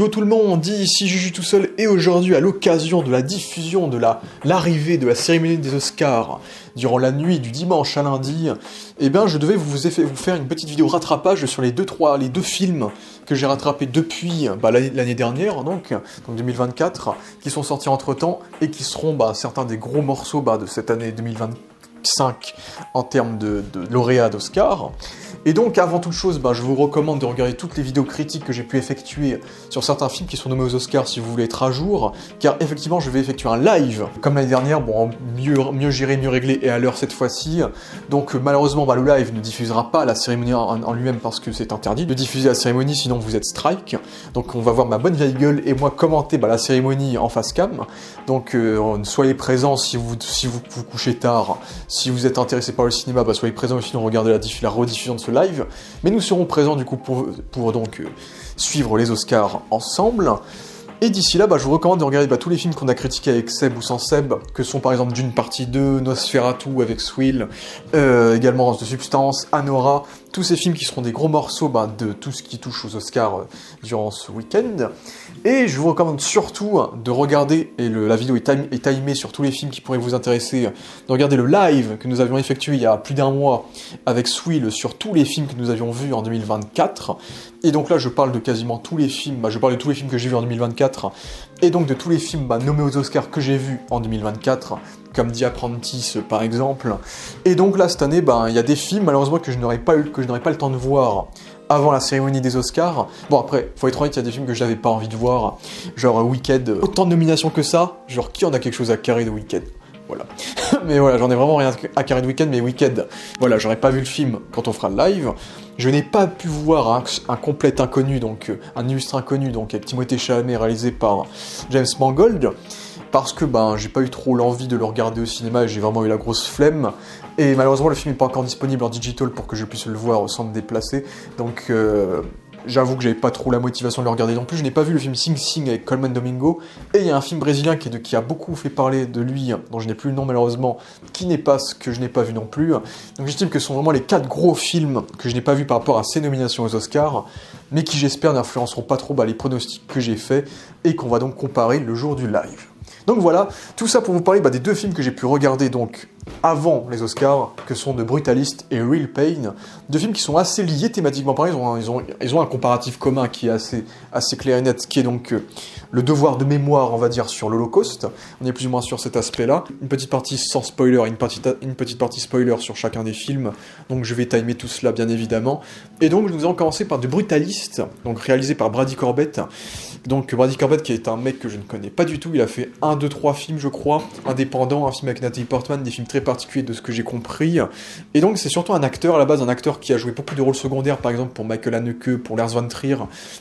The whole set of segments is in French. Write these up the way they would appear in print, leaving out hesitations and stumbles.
Yo tout le monde, ici Juju tout seul, et aujourd'hui, à l'occasion de la diffusion de l'arrivée de la cérémonie des Oscars, durant la nuit du dimanche à lundi, eh bien je devais vous faire une petite vidéo rattrapage sur les deux films que j'ai rattrapés depuis l'année dernière, donc 2024, qui sont sortis entre-temps, et qui seront certains des gros morceaux de cette année 2025 en termes de lauréats d'Oscar. Et donc, avant toute chose, je vous recommande de regarder toutes les vidéos critiques que j'ai pu effectuer sur certains films qui sont nommés aux Oscars si vous voulez être à jour, car effectivement, je vais effectuer un live, comme l'année dernière, mieux géré, mieux réglé et à l'heure cette fois-ci. Donc, malheureusement, le live ne diffusera pas la cérémonie en lui-même parce que c'est interdit de diffuser la cérémonie, sinon vous êtes strike. Donc, on va voir ma bonne vieille gueule et moi commenter la cérémonie en face cam. Donc, soyez présents si vous couchez tard. Si vous êtes intéressé par le cinéma, soyez présents aussi, regardez la rediffusion de ce live, mais nous serons présents du coup pour donc suivre les Oscars ensemble. Et d'ici là, je vous recommande de regarder tous les films qu'on a critiqués avec Seb ou sans Seb, que sont par exemple Dune partie 2, Nosferatu avec Swill, également de Substance, Anora, tous ces films qui seront des gros morceaux de tout ce qui touche aux Oscars durant ce week-end. Et je vous recommande surtout de regarder, et la vidéo est timée sur tous les films qui pourraient vous intéresser, de regarder le live que nous avions effectué il y a plus d'un mois avec Swill sur tous les films que nous avions vus en 2024. Et donc là, je parle de quasiment tous les films, je parle de tous les films que j'ai vus en 2024, et donc de tous les films nommés aux Oscars que j'ai vus en 2024, comme The Apprentice par exemple. Et donc là, cette année, il y a des films malheureusement que je n'aurais pas le temps de voir avant la cérémonie des Oscars. Bon après, faut être honnête, il y a des films que j'avais pas envie de voir, genre Wicked, autant de nominations que ça, genre qui en a quelque chose à carrer de Wicked? Voilà. Mais voilà, j'en ai vraiment rien à carrer de Wicked, mais Wicked, voilà, j'aurais pas vu le film quand on fera le live. Je n'ai pas pu voir un complet inconnu, donc un illustre inconnu, donc avec Timothée Chalamet, réalisé par James Mangold, parce que j'ai pas eu trop l'envie de le regarder au cinéma et j'ai vraiment eu la grosse flemme. Et malheureusement, le film n'est pas encore disponible en digital pour que je puisse le voir sans me déplacer. Donc, j'avoue que j'avais pas trop la motivation de le regarder non plus. Je n'ai pas vu le film Sing Sing avec Colman Domingo. Et il y a un film brésilien qui a beaucoup fait parler de lui, dont je n'ai plus le nom malheureusement, qui n'est pas ce que je n'ai pas vu non plus. Donc j'estime que ce sont vraiment les 4 gros films que je n'ai pas vus par rapport à ces nominations aux Oscars, mais qui j'espère n'influenceront pas trop les pronostics que j'ai faits et qu'on va donc comparer le jour du live. Donc voilà, tout ça pour vous parler des 2 films que j'ai pu regarder donc avant les Oscars, que sont The Brutalist et Real Pain, 2 films qui sont assez liés thématiquement. Pareil, ils ont un comparatif commun qui est assez clair et net, qui est donc le devoir de mémoire, on va dire, sur l'Holocauste. On est plus ou moins sur cet aspect-là. Une petite partie sans spoiler, une petite partie spoiler sur chacun des films, donc je vais timer tout cela bien évidemment. Et donc nous allons commencer par The Brutalist, donc réalisé par Brady Corbett. Donc Brady Corbett qui est un mec que je ne connais pas du tout, il a fait 1, 2, 3 films je crois, indépendants, un film avec Natalie Portman, des films très particuliers de ce que j'ai compris. Et donc c'est surtout un acteur à la base, un acteur qui a joué beaucoup de rôles secondaires, par exemple pour Michael Haneke, pour Lars von Trier.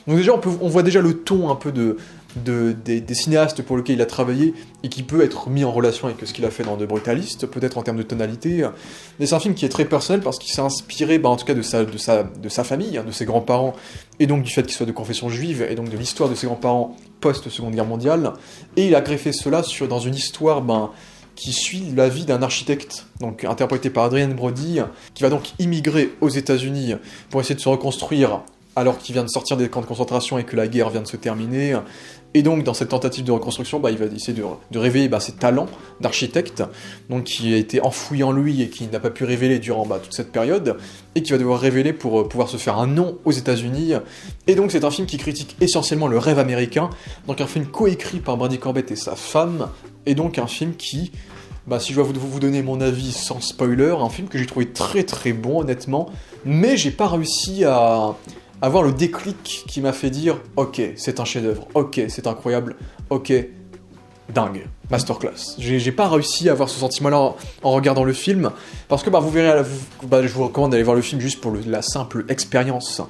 Donc déjà on voit déjà le ton un peu des cinéastes pour lesquels il a travaillé et qui peut être mis en relation avec ce qu'il a fait dans The Brutalist, peut-être en termes de tonalité. Mais c'est un film qui est très personnel parce qu'il s'est inspiré, en tout cas de sa famille, de ses grands-parents, et donc du fait qu'il soit de confession juive, et donc de l'histoire de ses grands-parents post-Seconde Guerre mondiale. Et il a greffé cela dans une histoire qui suit la vie d'un architecte, donc interprété par Adrien Brody, qui va donc immigrer aux États-Unis pour essayer de se reconstruire alors qu'il vient de sortir des camps de concentration et que la guerre vient de se terminer. Et donc, dans cette tentative de reconstruction, il va essayer de révéler ses talents d'architecte, donc qui a été enfoui en lui et qui n'a pas pu révéler durant toute cette période, et qui va devoir révéler pour pouvoir se faire un nom aux États-Unis. Et donc, c'est un film qui critique essentiellement le rêve américain, donc un film coécrit par Brady Corbett et sa femme, et donc un film qui, si je dois vous donner mon avis sans spoiler, un film que j'ai trouvé très très bon honnêtement, mais j'ai pas réussi à avoir le déclic qui m'a fait dire « Ok, c'est un chef-d'œuvre, ok, c'est incroyable, ok, dingue, masterclass ». J'ai pas réussi à avoir ce sentiment-là en regardant le film, parce que vous verrez, je vous recommande d'aller voir le film juste pour la simple expérience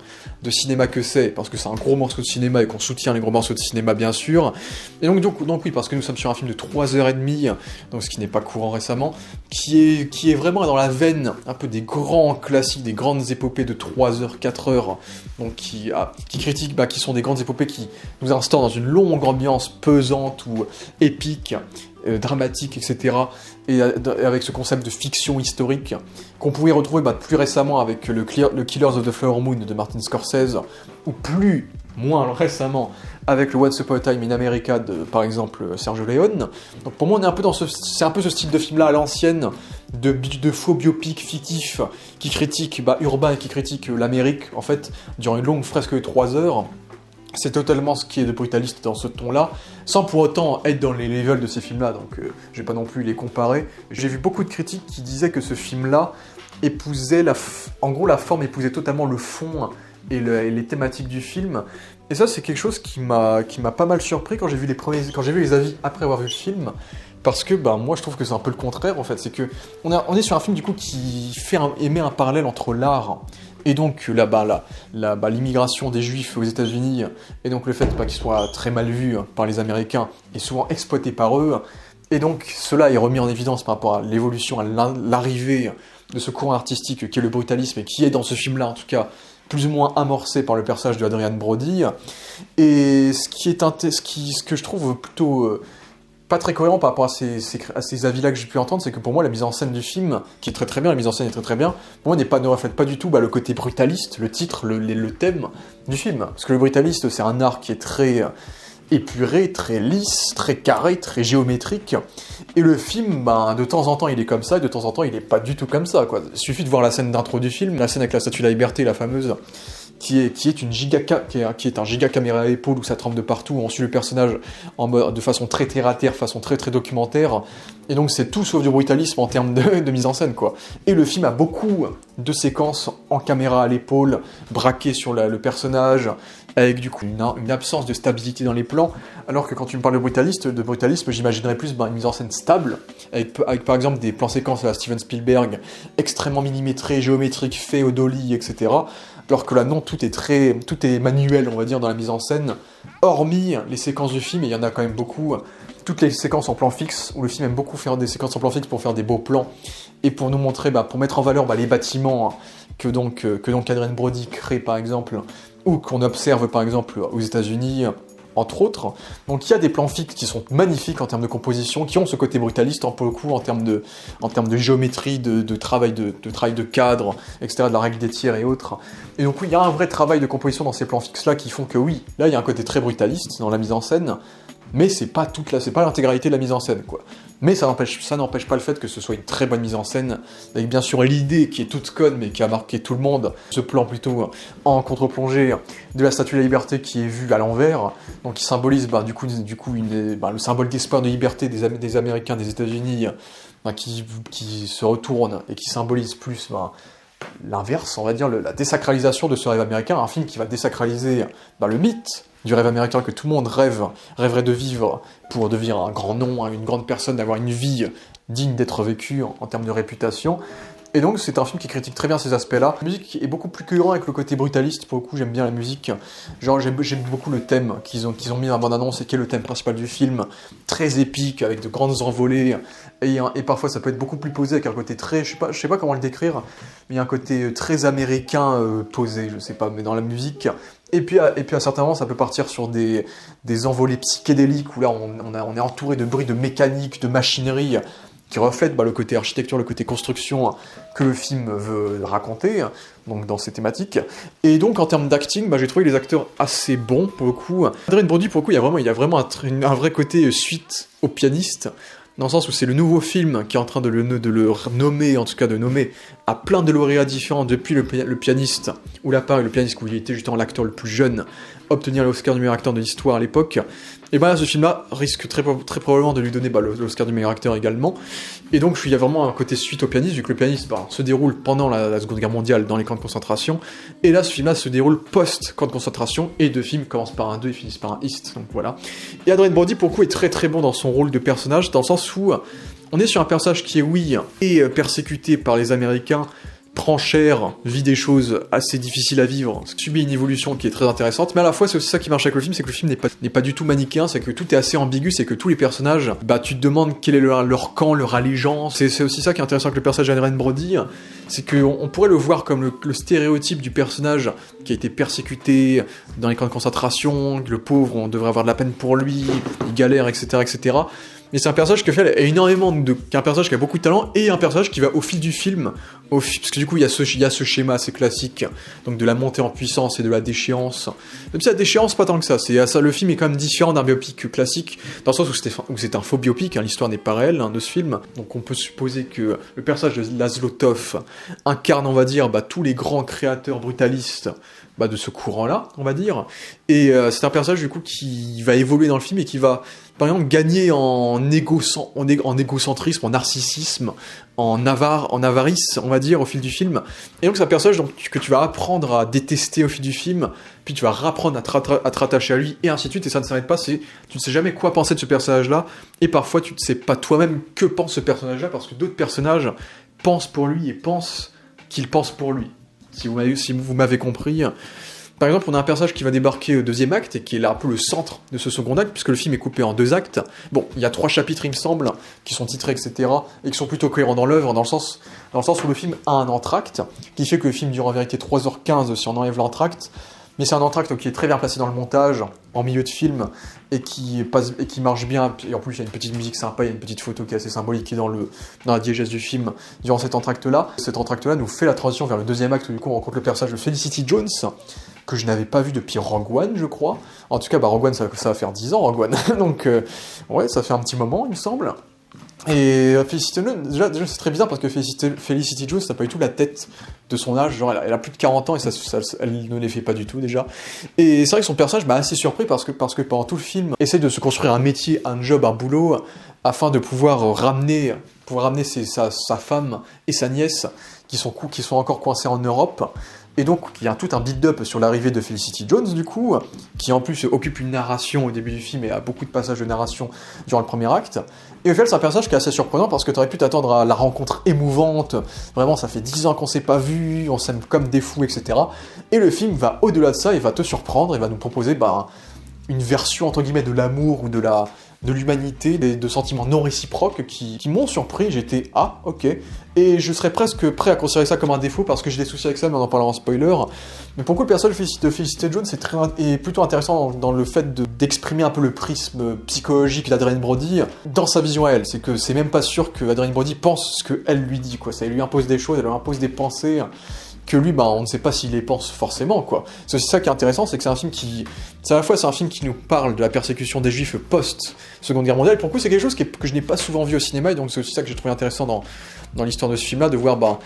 de cinéma que c'est, parce que c'est un gros morceau de cinéma et qu'on soutient les gros morceaux de cinéma bien sûr. Et donc oui, parce que nous sommes sur un film de 3h30, donc ce qui n'est pas courant récemment, qui est vraiment dans la veine un peu des grands classiques, des grandes épopées de 3h, 4h, donc qui critiquent, qui sont des grandes épopées qui nous instaurent dans une longue ambiance pesante ou épique, dramatique, etc. Et avec ce concept de fiction historique qu'on pouvait retrouver plus récemment avec le Killers of the Flower Moon de Martin Scorsese, ou plus moins récemment avec le Once Upon a Time in America de, par exemple, Sergio Leone. Donc pour moi, on est un peu dans c'est un peu ce style de film-là à l'ancienne, de faux biopics fictifs qui critiquent Urbain et qui critiquent l'Amérique, en fait, durant une longue fresque de 3 heures. C'est totalement ce qui est de brutaliste dans ce ton-là, sans pour autant être dans les levels de ces films-là, donc je vais pas non plus les comparer. J'ai vu beaucoup de critiques qui disaient que ce film-là épousait en gros la forme épousait totalement le fond et les thématiques du film. Et ça, c'est quelque chose qui m'a pas mal surpris quand j'ai vu les avis après avoir vu le film. Parce que moi je trouve que c'est un peu le contraire en fait, c'est que on est sur un film du coup qui émet un parallèle entre l'art et donc l'immigration des Juifs aux États-Unis et donc le fait qu'ils soient très mal vus par les Américains et souvent exploités par eux. Et donc cela est remis en évidence par rapport à l'évolution, à l'arrivée de ce courant artistique qui est le brutalisme et qui est dans ce film-là en tout cas plus ou moins amorcé par le personnage de Adrien Brody. Et ce que je trouve plutôt pas très cohérent par rapport à ces avis-là que j'ai pu entendre, c'est que pour moi la mise en scène du film, qui est très très bien, la mise en scène est très très bien, pour moi ne reflète pas du tout le côté brutaliste, le titre, le thème du film. Parce que le brutaliste, c'est un art qui est très épuré, très lisse, très carré, très géométrique. Et le film, de temps en temps il est comme ça, et de temps en temps il est pas du tout comme ça, quoi. Il suffit de voir la scène d'intro du film, la scène avec la Statue de la Liberté, la fameuse, qui est un giga caméra à épaule où ça tremble de partout, où on suit le personnage de façon très terre à terre, façon très très documentaire, et donc c'est tout sauf du brutalisme en termes de mise en scène, quoi. Et le film a beaucoup de séquences en caméra à l'épaule, braquées sur le personnage, avec du coup une absence de stabilité dans les plans, alors que quand tu me parles de brutalisme, j'imaginerais plus une mise en scène stable, avec par exemple des plans séquences à la Steven Spielberg, extrêmement millimétrés, géométriques, faits au dolly, etc. Alors que là, non, tout est manuel, on va dire, dans la mise en scène, hormis les séquences du film, et il y en a quand même beaucoup, toutes les séquences en plan fixe, où le film aime beaucoup faire des séquences en plan fixe pour faire des beaux plans, et pour nous montrer, pour mettre en valeur les bâtiments que donc Adrien Brody crée, par exemple, ou qu'on observe, par exemple, aux États-Unis, entre autres. Donc il y a des plans fixes qui sont magnifiques en termes de composition, qui ont ce côté brutaliste pour le coup, en termes de géométrie, de travail de cadre, etc., de la règle des tiers et autres. Et donc oui, il y a un vrai travail de composition dans ces plans fixes-là qui font que oui, là il y a un côté très brutaliste dans la mise en scène, mais c'est pas l'intégralité de la mise en scène, quoi. Mais ça n'empêche pas le fait que ce soit une très bonne mise en scène, avec bien sûr l'idée qui est toute conne, mais qui a marqué tout le monde, ce plan plutôt en contre-plongée de la Statue de la Liberté qui est vue à l'envers, donc qui symbolise le symbole d'espoir de liberté des Américains des États-Unis, qui se retourne et qui symbolise plus l'inverse, on va dire, la désacralisation de ce rêve américain, un film qui va désacraliser le mythe du rêve américain que tout le monde rêverait de vivre pour devenir un grand nom, une grande personne, d'avoir une vie digne d'être vécue en termes de réputation. Et donc c'est un film qui critique très bien ces aspects-là. La musique est beaucoup plus cohérente avec le côté brutaliste, pour le coup j'aime bien la musique. Genre j'aime beaucoup le thème qu'ils ont mis dans la bande-annonce, et qui est le thème principal du film, très épique, avec de grandes envolées, et parfois ça peut être beaucoup plus posé, avec un côté très, je sais pas comment le décrire, mais il y a un côté très américain posé, je sais pas, mais dans la musique. Et puis à certains moments, ça peut partir sur des envolées psychédéliques, où là on est entouré de bruits de mécanique, de machinerie, qui reflète le côté architecture, le côté construction que le film veut raconter, donc dans ces thématiques. Et donc en termes d'acting, j'ai trouvé les acteurs assez bons pour le coup. Adrien Brody, pour le coup, il y a vraiment un vrai côté suite au pianiste, dans le sens où c'est le nouveau film qui est en train de le nommer, en tout cas de nommer à plein de lauréats différents depuis le pianiste, où le pianiste où il était justement l'acteur le plus jeune, obtenir l'Oscar du meilleur acteur de l'histoire à l'époque. Et ce film-là risque très probablement de lui donner l'Oscar du meilleur acteur également. Et donc il y a vraiment un côté suite au pianiste, vu que le pianiste se déroule pendant la Seconde Guerre mondiale dans les camps de concentration. Et là, ce film-là se déroule post-camp de concentration, et deux films commencent par un 2 et finissent par un East, donc voilà. Et Adrien Brody, pour le coup, est très très bon dans son rôle de personnage, dans le sens où on est sur un personnage qui est persécuté par les Américains, prend cher, vit des choses assez difficiles à vivre, subit une évolution qui est très intéressante, mais à la fois c'est aussi ça qui marche avec le film, c'est que le film n'est pas du tout manichéen, c'est que tout est assez ambigu, c'est que tous les personnages, tu te demandes quel est leur camp, leur allégeance, c'est aussi ça qui est intéressant avec le personnage d'Adrien Brody, c'est qu'on pourrait le voir comme le stéréotype du personnage qui a été persécuté dans les camps de concentration, le pauvre, on devrait avoir de la peine pour lui, il galère, etc., etc., mais c'est un personnage qui fait énormément qui est un personnage qui a beaucoup de talent, et un personnage qui va au fil du film, parce que du coup il y a ce schéma assez classique, donc de la montée en puissance et de la déchéance. Même si la déchéance, pas tant que ça, le film est quand même différent d'un biopic classique, dans le sens où c'est un faux biopic, hein, l'histoire n'est pas réelle de ce film, donc on peut supposer que le personnage de Laszlo Toth incarne, on va dire, tous les grands créateurs brutalistes de ce courant-là, on va dire, et c'est un personnage du coup qui va évoluer dans le film et qui va, par exemple, gagner en égocentrisme, en narcissisme, en avarice, on va dire, au fil du film. Et donc c'est un personnage que tu vas apprendre à détester au fil du film, puis tu vas apprendre à te rattacher à lui, et ainsi de suite, et ça ne s'arrête pas, tu ne sais jamais quoi penser de ce personnage-là, et parfois tu ne sais pas toi-même que pense ce personnage-là, parce que d'autres personnages pensent pour lui et pensent qu'il pense pour lui. Si vous m'avez compris. Par exemple, on a un personnage qui va débarquer au deuxième acte, et qui est là un peu le centre de ce second acte, puisque le film est coupé en 2 actes. Bon, il y a 3 chapitres, il me semble, qui sont titrés, etc., et qui sont plutôt cohérents dans l'œuvre, dans le sens où le film a un entracte, qui fait que le film dure en vérité 3h15 si on enlève l'entracte, mais c'est un entracte qui est très bien placé dans le montage, en milieu de film, et qui marche bien, et en plus il y a une petite musique sympa, il y a une petite photo qui est assez symbolique, qui est dans la diégèse du film, durant cet entracte-là. Cet entracte-là nous fait la transition vers le deuxième acte, où du coup on rencontre le personnage de Felicity Jones, que je n'avais pas vu depuis Rogue One, je crois. En tout cas, Rogue One, ça va faire 10 ans, Rogue One. Donc, ouais, ça fait un petit moment, il me semble. Et Felicity Jones, déjà c'est très bizarre, parce que Felicity Jones n'a pas du tout la tête de son âge, genre elle a plus de 40 ans, et elle ne les fait pas du tout, déjà. Et c'est vrai que son personnage m'a assez surpris, parce que pendant tout le film, essaie de se construire un métier, un job, un boulot, afin de pouvoir ramener sa femme et sa nièce, qui sont encore coincés en Europe. Et donc, il y a tout un build-up sur l'arrivée de Felicity Jones, du coup, qui en plus occupe une narration au début du film et a beaucoup de passages de narration durant le premier acte. Et au final, c'est un personnage qui est assez surprenant, parce que tu aurais pu t'attendre à la rencontre émouvante, vraiment, ça fait 10 ans qu'on s'est pas vu, on s'aime comme des fous, etc. Et le film va au-delà de ça, et va te surprendre, et va nous proposer une version, entre guillemets, de l'amour ou de l'humanité, de sentiments non réciproques qui m'ont surpris. J'étais « Ah, ok ». Et je serais presque prêt à considérer ça comme un défaut, parce que j'ai des soucis avec ça, mais on en parlera en spoiler. Mais pour le personnage de Felicity Jones est plutôt intéressant dans le fait d'exprimer un peu le prisme psychologique d'Adrien Brody dans sa vision à elle. C'est que c'est même pas sûr que Adrien Brody pense ce qu'elle lui dit, quoi. Ça lui impose des choses, elle lui impose des pensées que lui, on ne sait pas s'il les pense forcément, quoi. C'est aussi ça qui est intéressant, c'est que c'est un film à la fois c'est un film qui nous parle de la persécution des Juifs post-Seconde Guerre mondiale. Pour le coup, c'est quelque chose que je n'ai pas souvent vu au cinéma, et donc c'est aussi ça que j'ai trouvé intéressant dans l'histoire de ce film-là, de voir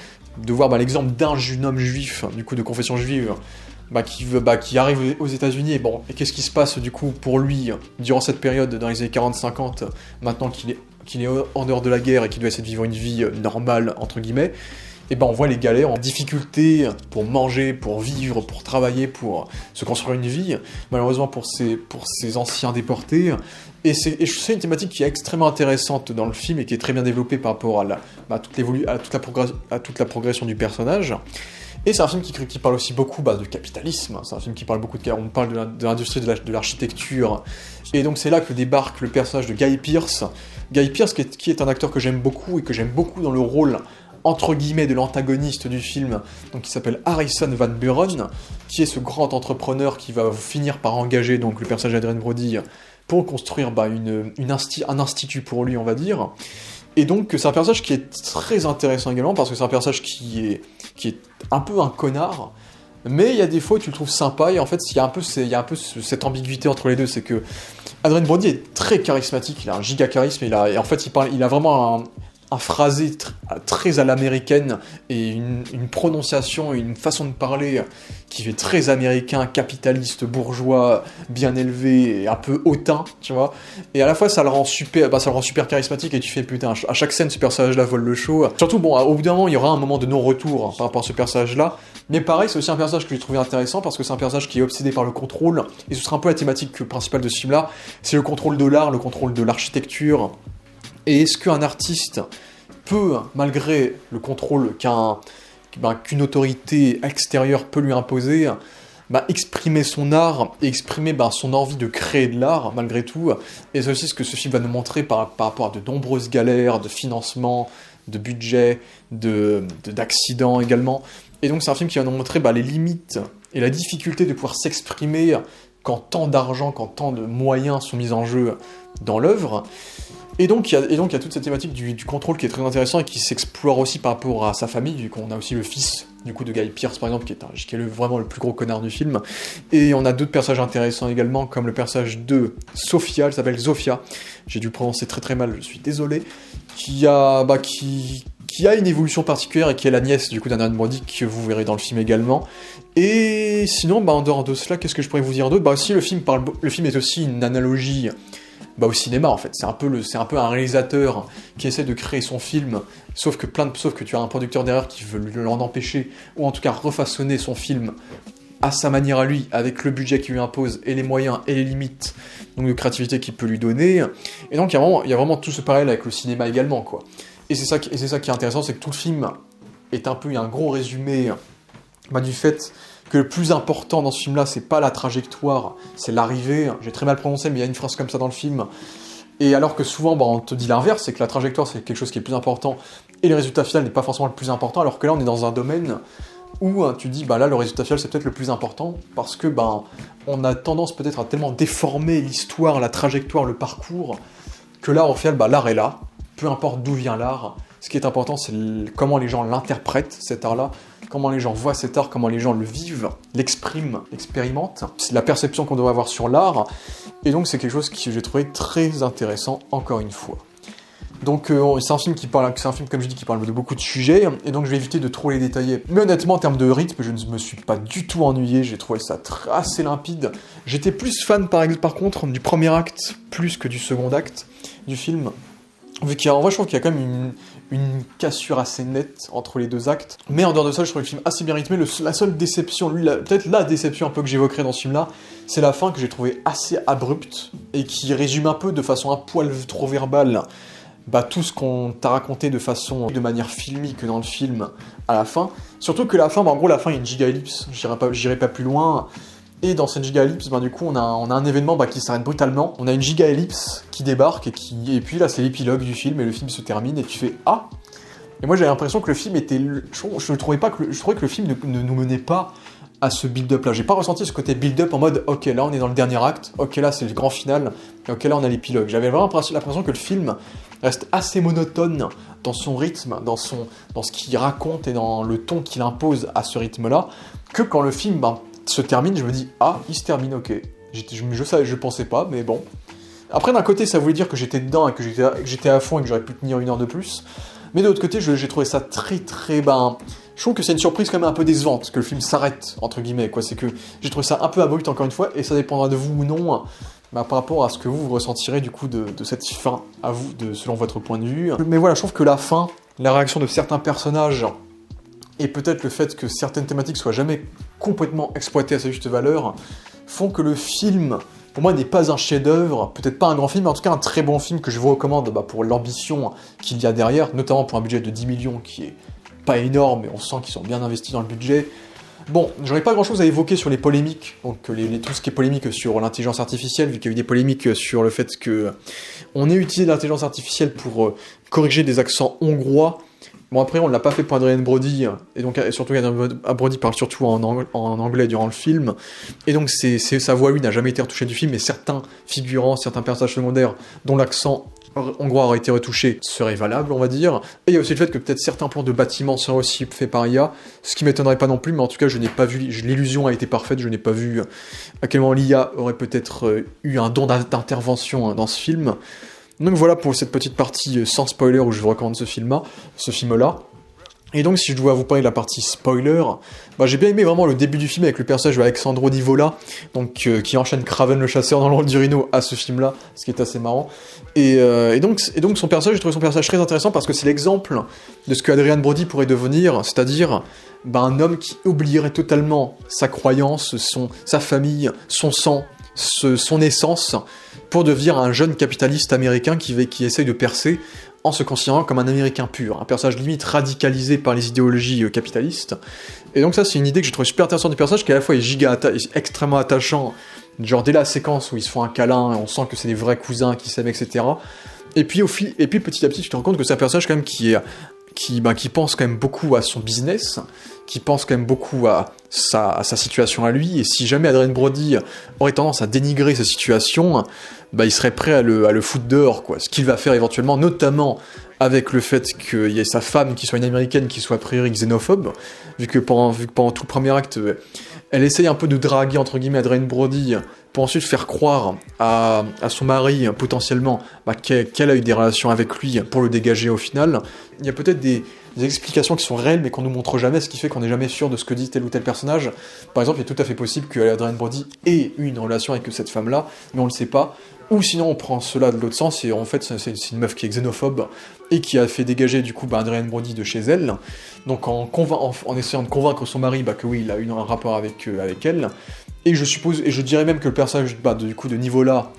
l'exemple d'un jeune homme juif, du coup de confession juive, qui arrive aux États-Unis, et qu'est-ce qui se passe du coup pour lui durant cette période dans les années 40-50, maintenant qu'il est en dehors de la guerre et qu'il doit essayer de vivre une vie normale, entre guillemets. Et on voit les galères en difficulté pour manger, pour vivre, pour travailler, pour se construire une vie, malheureusement pour ces anciens déportés. Et c'est une thématique qui est extrêmement intéressante dans le film, et qui est très bien développée par rapport à toute la progression du personnage. Et c'est un film qui parle aussi beaucoup de capitalisme, c'est un film qui parle beaucoup on parle de l'industrie de l'architecture. Et donc c'est là que débarque le personnage de Guy Pearce. Guy Pearce qui est un acteur que j'aime beaucoup, et que j'aime beaucoup dans le rôle entre guillemets de l'antagoniste du film, donc qui s'appelle Harrison Van Buren, qui est ce grand entrepreneur qui va finir par engager donc le personnage d'Adrien Brody pour construire un institut pour lui, on va dire. Et donc c'est un personnage qui est très intéressant également, parce que c'est un personnage qui est un peu un connard, mais il y a des fois où tu le trouves sympa, et en fait il y a un peu cette ambiguïté entre les deux. C'est que Adrien Brody est très charismatique, il a un giga charisme, il a vraiment un phrasé très à l'américaine, et une prononciation et une façon de parler qui fait très américain, capitaliste, bourgeois, bien élevé, et un peu hautain, tu vois. Et à la fois ça le rend super charismatique, et tu fais putain, à chaque scène ce personnage-là vole le show. Surtout au bout d'un moment il y aura un moment de non-retour par rapport à ce personnage-là. Mais pareil, c'est aussi un personnage que j'ai trouvé intéressant, parce que c'est un personnage qui est obsédé par le contrôle, et ce sera un peu la thématique principale de ce film-là, c'est le contrôle de l'art, le contrôle de l'architecture. Et est-ce qu'un artiste peut, malgré le contrôle qu'une autorité extérieure peut lui imposer, exprimer son art, et exprimer son envie de créer de l'art, malgré tout. Et c'est aussi ce que ce film va nous montrer par rapport à de nombreuses galères, de financement, de budget, d'accidents également. Et donc c'est un film qui va nous montrer les limites et la difficulté de pouvoir s'exprimer quand tant d'argent, quand tant de moyens sont mis en jeu dans l'œuvre. Et donc, il y a toute cette thématique du contrôle qui est très intéressant et qui s'explore aussi par rapport à sa famille, vu qu'on a aussi le fils, du coup, de Guy Pearce, par exemple, qui est vraiment le plus gros connard du film. Et on a d'autres personnages intéressants également, comme le personnage de Sophia, elle s'appelle Zofia, j'ai dû le prononcer très très mal, je suis désolé, qui a une évolution particulière et qui est la nièce, du coup, d'Adrien Brody, que vous verrez dans le film également. Et sinon, en dehors de cela, qu'est-ce que je pourrais vous dire d'autre? Si le film est aussi une analogie au cinéma, en fait. C'est un peu un réalisateur qui essaie de créer son film, sauf que tu as un producteur derrière qui veut l'en empêcher, ou en tout cas refaçonner son film à sa manière à lui, avec le budget qu'il lui impose, et les moyens, et les limites donc de créativité qu'il peut lui donner. Et donc, il y a vraiment tout ce parallèle avec le cinéma également, quoi. Et c'est ça qui est intéressant, c'est que tout le film est un gros résumé du fait que le plus important dans ce film-là, c'est pas la trajectoire, c'est l'arrivée. J'ai très mal prononcé, mais il y a une phrase comme ça dans le film. Et alors que souvent, on te dit l'inverse, c'est que la trajectoire, c'est quelque chose qui est plus important, et le résultat final n'est pas forcément le plus important, alors que là, on est dans un domaine où tu dis, là, le résultat final, c'est peut-être le plus important, parce que, on a tendance peut-être à tellement déformer l'histoire, la trajectoire, le parcours, que là, au final, l'art est là, peu importe d'où vient l'art. Ce qui est important, c'est comment les gens l'interprètent, cet art-là, comment les gens voient cet art, comment les gens le vivent, l'expriment, l'expérimentent. C'est la perception qu'on doit avoir sur l'art, et donc c'est quelque chose que j'ai trouvé très intéressant, encore une fois. Donc c'est un film comme je dis, qui parle de beaucoup de sujets, et donc je vais éviter de trop les détailler. Mais honnêtement, en termes de rythme, je ne me suis pas du tout ennuyé, j'ai trouvé ça assez limpide. J'étais plus fan, par contre, du premier acte, plus que du second acte du film. Vu qu'en vrai, je trouve qu'il y a quand même une cassure assez nette entre les deux actes. Mais en dehors de ça, je trouve le film assez bien rythmé. La seule déception, peut-être la déception un peu que j'évoquerai dans ce film-là, c'est la fin que j'ai trouvé assez abrupte, et qui résume un peu de façon un poil trop verbale tout ce qu'on t'a raconté de manière filmique dans le film à la fin. Surtout que la fin, en gros, la fin est une giga-ellipse, j'irai pas plus loin. Et dans cette giga-ellipse, du coup, on a un événement qui s'arrête brutalement. On a une giga-ellipse qui débarque, et puis là, c'est l'épilogue du film, et le film se termine, et tu fais « Ah !» Et moi, j'avais l'impression que le film était... Je trouvais que le film ne nous menait pas à ce build-up là. J'ai pas ressenti ce côté build-up en mode « Ok, là, on est dans le dernier acte. Ok, là, c'est le grand final. Et ok, là, on a l'épilogue. » J'avais vraiment l'impression que le film reste assez monotone dans son rythme, dans ce qu'il raconte et dans le ton qu'il impose à ce rythme-là, que quand le film se termine, je me dis « Ah, il se termine, ok. » Je pensais pas, mais bon. Après, d'un côté, ça voulait dire que j'étais dedans et que j'étais à fond et que j'aurais pu tenir 1 heure de plus. Mais de l'autre côté, j'ai trouvé ça très très... je trouve que c'est une surprise quand même un peu décevante, que le film s'arrête, entre guillemets, quoi. C'est que j'ai trouvé ça un peu abrupt, encore une fois, et ça dépendra de vous ou non, par rapport à ce que vous ressentirez, du coup, de cette fin, à vous, selon votre point de vue. Mais voilà, je trouve que la fin, la réaction de certains personnages, et peut-être le fait que certaines thématiques soient jamais complètement exploitées à sa juste valeur, font que le film, pour moi, n'est pas un chef-d'œuvre, peut-être pas un grand film, mais en tout cas un très bon film que je vous recommande pour l'ambition qu'il y a derrière, notamment pour un budget de 10 millions qui est pas énorme, mais on sent qu'ils sont bien investis dans le budget. Bon, j'aurais pas grand-chose à évoquer sur les polémiques, donc tout ce qui est polémique sur l'intelligence artificielle, vu qu'il y a eu des polémiques sur le fait que on ait utilisé l'intelligence artificielle pour corriger des accents hongrois. Bon, après, on l'a pas fait pour Adrien Brody, et donc surtout Adrien Brody parle surtout en anglais durant le film, et donc sa voix, lui, n'a jamais été retouchée du film, et certains figurants, certains personnages secondaires, dont l'accent hongrois aurait été retouché, seraient valables, on va dire. Et il y a aussi le fait que peut-être certains plans de bâtiments seraient aussi faits par IA, ce qui m'étonnerait pas non plus, mais en tout cas, je n'ai pas vu, l'illusion a été parfaite, je n'ai pas vu à quel moment l'IA aurait peut-être eu un don d'intervention dans ce film. Donc voilà pour cette petite partie sans spoiler où je vous recommande ce film-là. Et donc si je dois vous parler de la partie spoiler, j'ai bien aimé vraiment le début du film avec le personnage de Alexandro Nivola, donc qui enchaîne Kraven le chasseur dans le rôle du Rhino à ce film-là, ce qui est assez marrant. Et donc son personnage, j'ai trouvé son personnage très intéressant parce que c'est l'exemple de ce que Adrien Brody pourrait devenir, c'est-à-dire un homme qui oublierait totalement sa croyance, sa famille, son sang, son essence, pour devenir un jeune capitaliste américain qui essaye de percer en se considérant comme un américain pur, un personnage limite radicalisé par les idéologies capitalistes. Et donc ça, c'est une idée que j'ai trouvé super intéressante du personnage, qui à la fois est extrêmement attachant, genre dès la séquence où ils se font un câlin, et on sent que c'est des vrais cousins qui s'aiment, etc. Et puis petit à petit, tu te rends compte que c'est un personnage quand même qui qui pense quand même beaucoup à son business, qui pense quand même beaucoup à sa situation à lui, et si jamais Adrien Brody aurait tendance à dénigrer sa situation, bah il serait prêt à le foutre dehors, quoi. Ce qu'il va faire éventuellement, notamment avec le fait qu'il y ait sa femme qui soit une américaine, qui soit a priori xénophobe, vu que pendant tout le premier acte, elle essaye un peu de draguer, entre guillemets, Adrien Brody, pour ensuite faire croire à son mari, potentiellement, qu'elle a eu des relations avec lui pour le dégager au final. Il y a peut-être des explications qui sont réelles, mais qu'on nous montre jamais, ce qui fait qu'on n'est jamais sûr de ce que dit tel ou tel personnage. Par exemple, il est tout à fait possible que Adrien Brody ait eu une relation avec cette femme-là, mais on le sait pas. Ou sinon, on prend cela de l'autre sens, et en fait, c'est une meuf qui est xénophobe, et qui a fait dégager, du coup, Adrien Brody de chez elle, donc en essayant de convaincre son mari, que oui, il a eu un rapport avec elle, et je dirais même que le personnage, du coup, de niveau-là,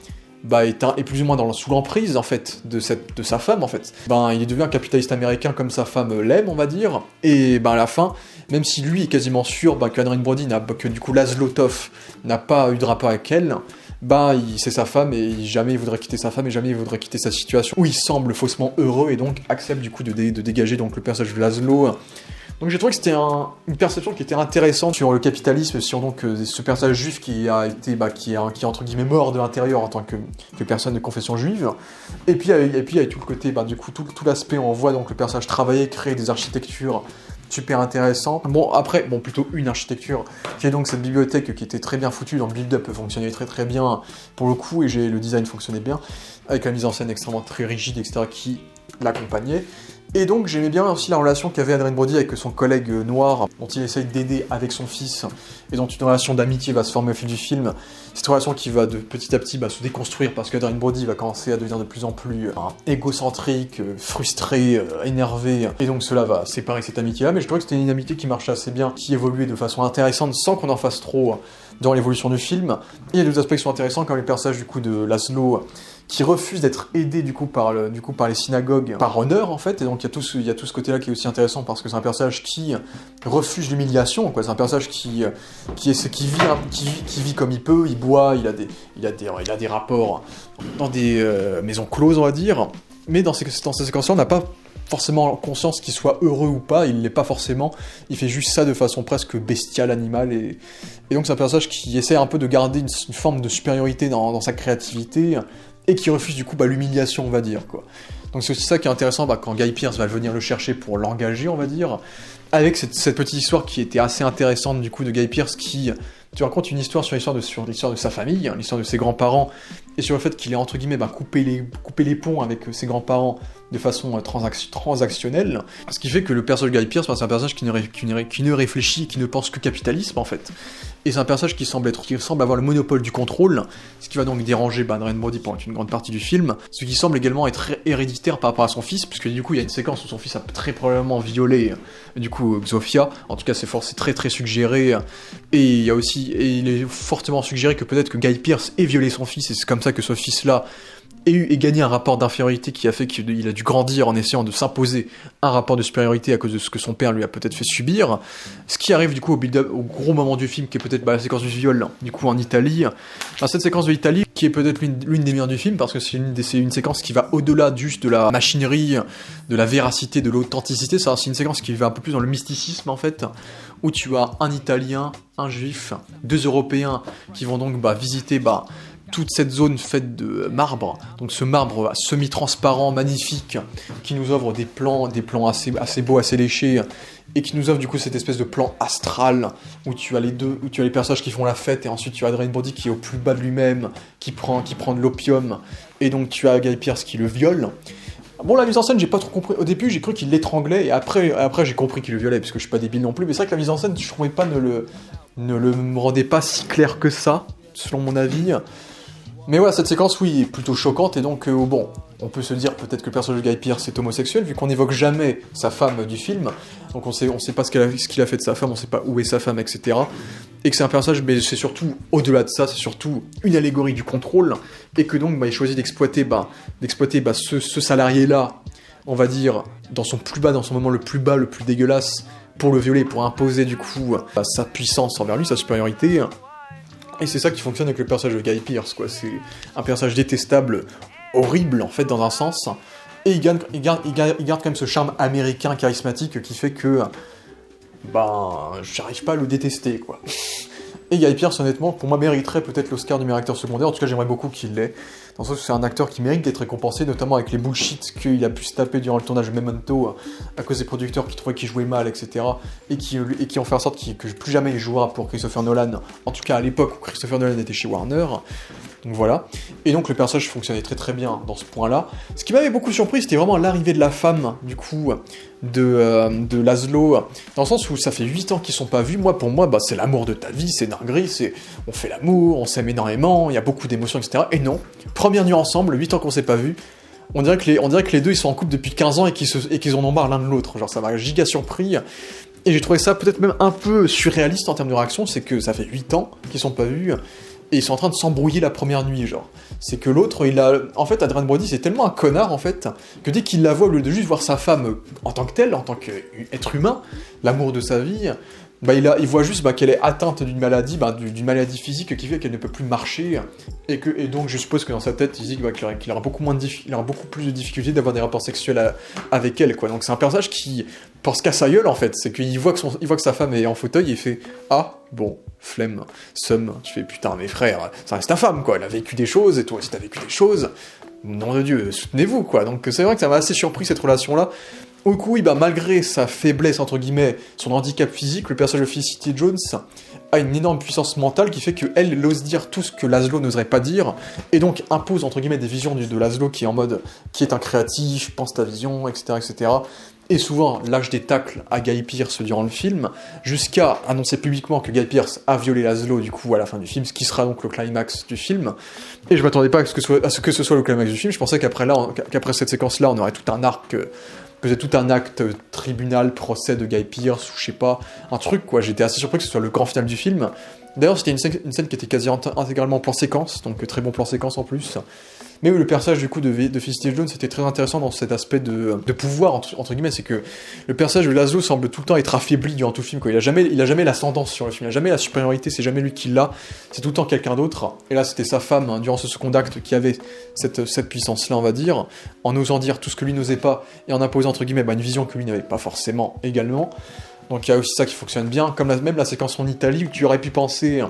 est plus ou moins sous l'emprise, en fait, de sa femme, en fait. Il est devenu un capitaliste américain comme sa femme l'aime, on va dire, et à la fin, même si lui est quasiment sûr qu'Adrien Brody, que du coup Laszlo Toth n'a pas eu de rapport avec elle, c'est sa femme, et jamais il voudrait quitter sa femme, et jamais il voudrait quitter sa situation, où il semble faussement heureux, et donc accepte du coup de dégager donc le personnage de Laszlo. Donc j'ai trouvé que c'était une perception qui était intéressante sur le capitalisme, sur donc ce personnage juif qui est entre guillemets mort de l'intérieur en tant que personne de confession juive. Et puis il y a tout le côté, du coup tout l'aspect, on voit donc le personnage travailler, créer des architectures super intéressantes. Plutôt une architecture, qui est donc cette bibliothèque qui était très bien foutue, dans le build-up fonctionnait très très bien pour le coup, et le design fonctionnait bien, avec la mise en scène extrêmement très rigide, etc., qui l'accompagnait. Et donc j'aimais bien aussi la relation qu'avait Adrien Brody avec son collègue noir, dont il essaye d'aider avec son fils, et dont une relation d'amitié va se former au fil du film. Cette relation qui va petit à petit se déconstruire, parce qu'Adrien Brody va commencer à devenir de plus en plus égocentrique, frustré, énervé, et donc cela va séparer cette amitié-là, mais je trouvais que c'était une amitié qui marchait assez bien, qui évoluait de façon intéressante, sans qu'on en fasse trop dans l'évolution du film. Et il y a d'autres aspects qui sont intéressants, comme les personnages du coup de Laszlo, qui refuse d'être aidé du coup par les synagogues, par honneur en fait, et donc il y a tout ce côté-là qui est aussi intéressant, parce que c'est un personnage qui refuse l'humiliation, quoi. C'est un personnage qui vit comme il peut, il boit, il a des rapports dans des maisons closes, on va dire, mais dans ces séquences-là, on n'a pas forcément conscience qu'il soit heureux ou pas, il l'est pas forcément, il fait juste ça de façon presque bestiale, animale, et donc c'est un personnage qui essaie un peu de garder une forme de supériorité dans sa créativité, et qui refuse du coup l'humiliation, on va dire, quoi. Donc c'est aussi ça qui est intéressant quand Guy Pearce va venir le chercher pour l'engager, on va dire, avec cette petite histoire qui était assez intéressante du coup de Guy Pearce, qui tu racontes une histoire sur l'histoire de sa famille, l'histoire de ses grands-parents, et sur le fait qu'il ait entre guillemets coupé les ponts avec ses grands-parents de façon transactionnelle, ce qui fait que le personnage de Guy Pearce, c'est un personnage qui ne réfléchit, qui ne pense que capitalisme en fait. Et c'est un personnage qui semble avoir le monopole du contrôle, ce qui va donc déranger Adrien Brody pendant une grande partie du film, ce qui semble également être héréditaire par rapport à son fils, puisque du coup il y a une séquence où son fils a très probablement violé du coup Zofia, en tout cas c'est très très suggéré, et il est fortement suggéré que peut-être que Guy Pearce ait violé son fils, et c'est comme ça que ce fils-là ait gagné un rapport d'infériorité qui a fait qu'il a dû grandir en essayant de s'imposer un rapport de supériorité à cause de ce que son père lui a peut-être fait subir. Ce qui arrive du coup au gros moment du film, qui est peut-être la séquence du viol, du coup en Italie. Cette séquence de l'Italie, qui est peut-être l'une des meilleures du film, parce que c'est une séquence qui va au-delà juste de la machinerie, de la véracité, de l'authenticité. C'est une séquence qui va un peu plus dans le mysticisme en fait, où tu as un Italien, un Juif, 2 Européens qui vont donc visiter toute cette zone faite de marbre, donc ce marbre semi-transparent, magnifique, qui nous offre des plans assez beaux, assez léchés, et qui nous offre du coup cette espèce de plan astral, où tu as les personnages qui font la fête, et ensuite tu as Adrien Brody qui est au plus bas de lui-même, qui prend de l'opium, et donc tu as Guy Pearce qui le viole. Bon, la mise en scène, j'ai pas trop compris. Au début, j'ai cru qu'il l'étranglait, et après j'ai compris qu'il le violait, parce que je suis pas débile non plus, mais c'est vrai que la mise en scène, je trouvais pas, ne me rendait pas si clair que ça, selon mon avis. Mais voilà, cette séquence, oui, est plutôt choquante, et donc, on peut se dire peut-être que le personnage de Guy Pearce est homosexuel, vu qu'on n'évoque jamais sa femme du film, donc on sait pas ce qu'il a fait de sa femme, on sait pas où est sa femme, etc. Et que c'est un personnage, mais c'est surtout, au-delà de ça, c'est surtout une allégorie du contrôle, et que donc, il choisit d'exploiter ce salarié-là, on va dire, dans son moment le plus bas, le plus dégueulasse, pour le violer, pour imposer, du coup, sa puissance envers lui, sa supériorité. Et c'est ça qui fonctionne avec le personnage de Guy Pearce, quoi. C'est un personnage détestable, horrible, en fait, dans un sens, et il garde quand même ce charme américain charismatique qui fait que, j'arrive pas à le détester, quoi. Et Guy Pearce, honnêtement, pour moi, mériterait peut-être l'Oscar du meilleur acteur secondaire. En tout cas, j'aimerais beaucoup qu'il l'ait. Dans le sens où c'est un acteur qui mérite d'être récompensé, notamment avec les bullshit qu'il a pu se taper durant le tournage de Memento, à cause des producteurs qui trouvaient qu'il jouait mal, etc. Et qui ont fait en sorte que plus jamais il jouera pour Christopher Nolan. En tout cas, à l'époque où Christopher Nolan était chez Warner. Donc voilà. Et donc le personnage fonctionnait très très bien dans ce point-là. Ce qui m'avait beaucoup surpris, c'était vraiment l'arrivée de la femme, du coup, de Laszlo, dans le sens où ça fait 8 ans qu'ils sont pas vus. Pour moi, c'est l'amour de ta vie, c'est dinguerie, on fait l'amour, on s'aime énormément, il y a beaucoup d'émotions, etc. Et non, première nuit ensemble, 8 ans qu'on s'est pas vus, on dirait que les deux ils sont en couple depuis 15 ans et qu'ils en ont marre l'un de l'autre. Genre ça m'a giga surpris. Et j'ai trouvé ça peut-être même un peu surréaliste en termes de réaction, c'est que ça fait 8 ans qu'ils sont pas vus, et ils sont en train de s'embrouiller la première nuit, genre. C'est que l'autre, en fait, Adrien Brody, c'est tellement un connard, en fait, que dès qu'il la voit, au lieu de juste voir sa femme en tant que telle, en tant qu'être humain, l'amour de sa vie, il voit juste qu'elle est atteinte d'une maladie, d'une maladie physique qui fait qu'elle ne peut plus marcher, et donc je suppose que dans sa tête, il dit qu'il aura beaucoup plus de difficultés d'avoir des rapports sexuels avec elle, quoi. Donc c'est un personnage qui pense qu'à sa gueule, en fait, c'est qu'il voit que sa femme est en fauteuil, et il fait « Ah, bon, flemme, somme. » Tu fais « Putain, mes frères, ça reste ta femme, quoi, elle a vécu des choses, et toi aussi t'as vécu des choses, nom de Dieu, soutenez-vous, quoi. » Donc c'est vrai que ça m'a assez surpris, cette relation-là. Au coup, malgré sa faiblesse, entre guillemets, son handicap physique, le personnage de Felicity Jones a une énorme puissance mentale qui fait qu'elle ose dire tout ce que Laszlo n'oserait pas dire, et donc impose, entre guillemets, des visions de Laszlo qui est un créatif, pense ta vision, etc., etc., et souvent lâche des tacles à Guy Pearce durant le film, jusqu'à annoncer publiquement que Guy Pearce a violé Laszlo, du coup, à la fin du film, ce qui sera donc le climax du film. Et je m'attendais pas à ce que ce soit le climax du film, je pensais qu'après cette séquence-là, on aurait tout un arc... faisait tout un acte tribunal, procès de Guy Pearce, ou je sais pas, un truc, quoi. J'étais assez surpris que ce soit le grand final du film. D'ailleurs, c'était une scène qui était quasi intégralement plan séquence, donc très bon plan séquence en plus. Mais oui, le personnage du coup de Felicity Jones était très intéressant dans cet aspect de pouvoir, entre guillemets, c'est que le personnage de Laszlo semble tout le temps être affaibli durant tout le film, quoi. Il a jamais l'ascendance sur le film, il a jamais la supériorité, c'est jamais lui qui l'a, c'est tout le temps quelqu'un d'autre. Et là, c'était sa femme, durant ce second acte, qui avait cette puissance-là, on va dire, en osant dire tout ce que lui n'osait pas, et en imposant, entre guillemets, une vision que lui n'avait pas forcément également. Donc il y a aussi ça qui fonctionne bien, comme même la séquence en Italie, où tu aurais pu penser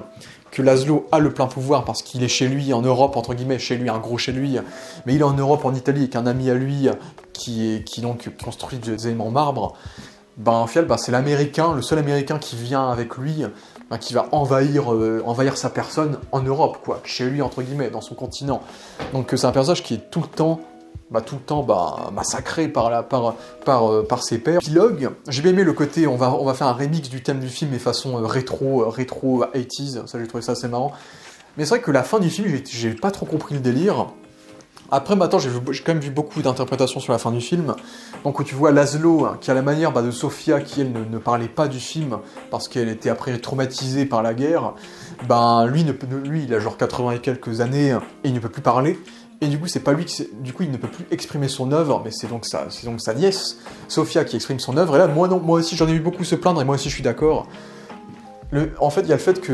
que Laszlo a le plein pouvoir parce qu'il est chez lui, en Europe, entre guillemets, chez lui, un gros chez lui, mais il est en Europe, en Italie, avec un ami à lui qui donc construit des éléments en marbre. En fait, c'est l'Américain, le seul Américain qui vient avec lui, qui va envahir sa personne en Europe, quoi, chez lui, entre guillemets, dans son continent. Donc c'est un personnage qui est tout le temps massacré par ses pairs. Épilogue, j'ai bien aimé le côté, on va faire un remix du thème du film, mais façon rétro 80s, ça j'ai trouvé ça assez marrant. Mais c'est vrai que la fin du film, j'ai pas trop compris le délire. Après, maintenant, j'ai quand même vu beaucoup d'interprétations sur la fin du film. Donc, où tu vois Laszlo, qui a la manière de Sofia, qui elle ne parlait pas du film, parce qu'elle était après traumatisée par la guerre, lui, il a genre 80 et quelques années, et il ne peut plus parler. Et du coup, c'est pas lui il ne peut plus exprimer son œuvre, mais c'est donc sa nièce, Sofia, qui exprime son œuvre. Et là, moi aussi, j'en ai vu beaucoup se plaindre, et moi aussi, je suis d'accord. En fait, il y a le fait que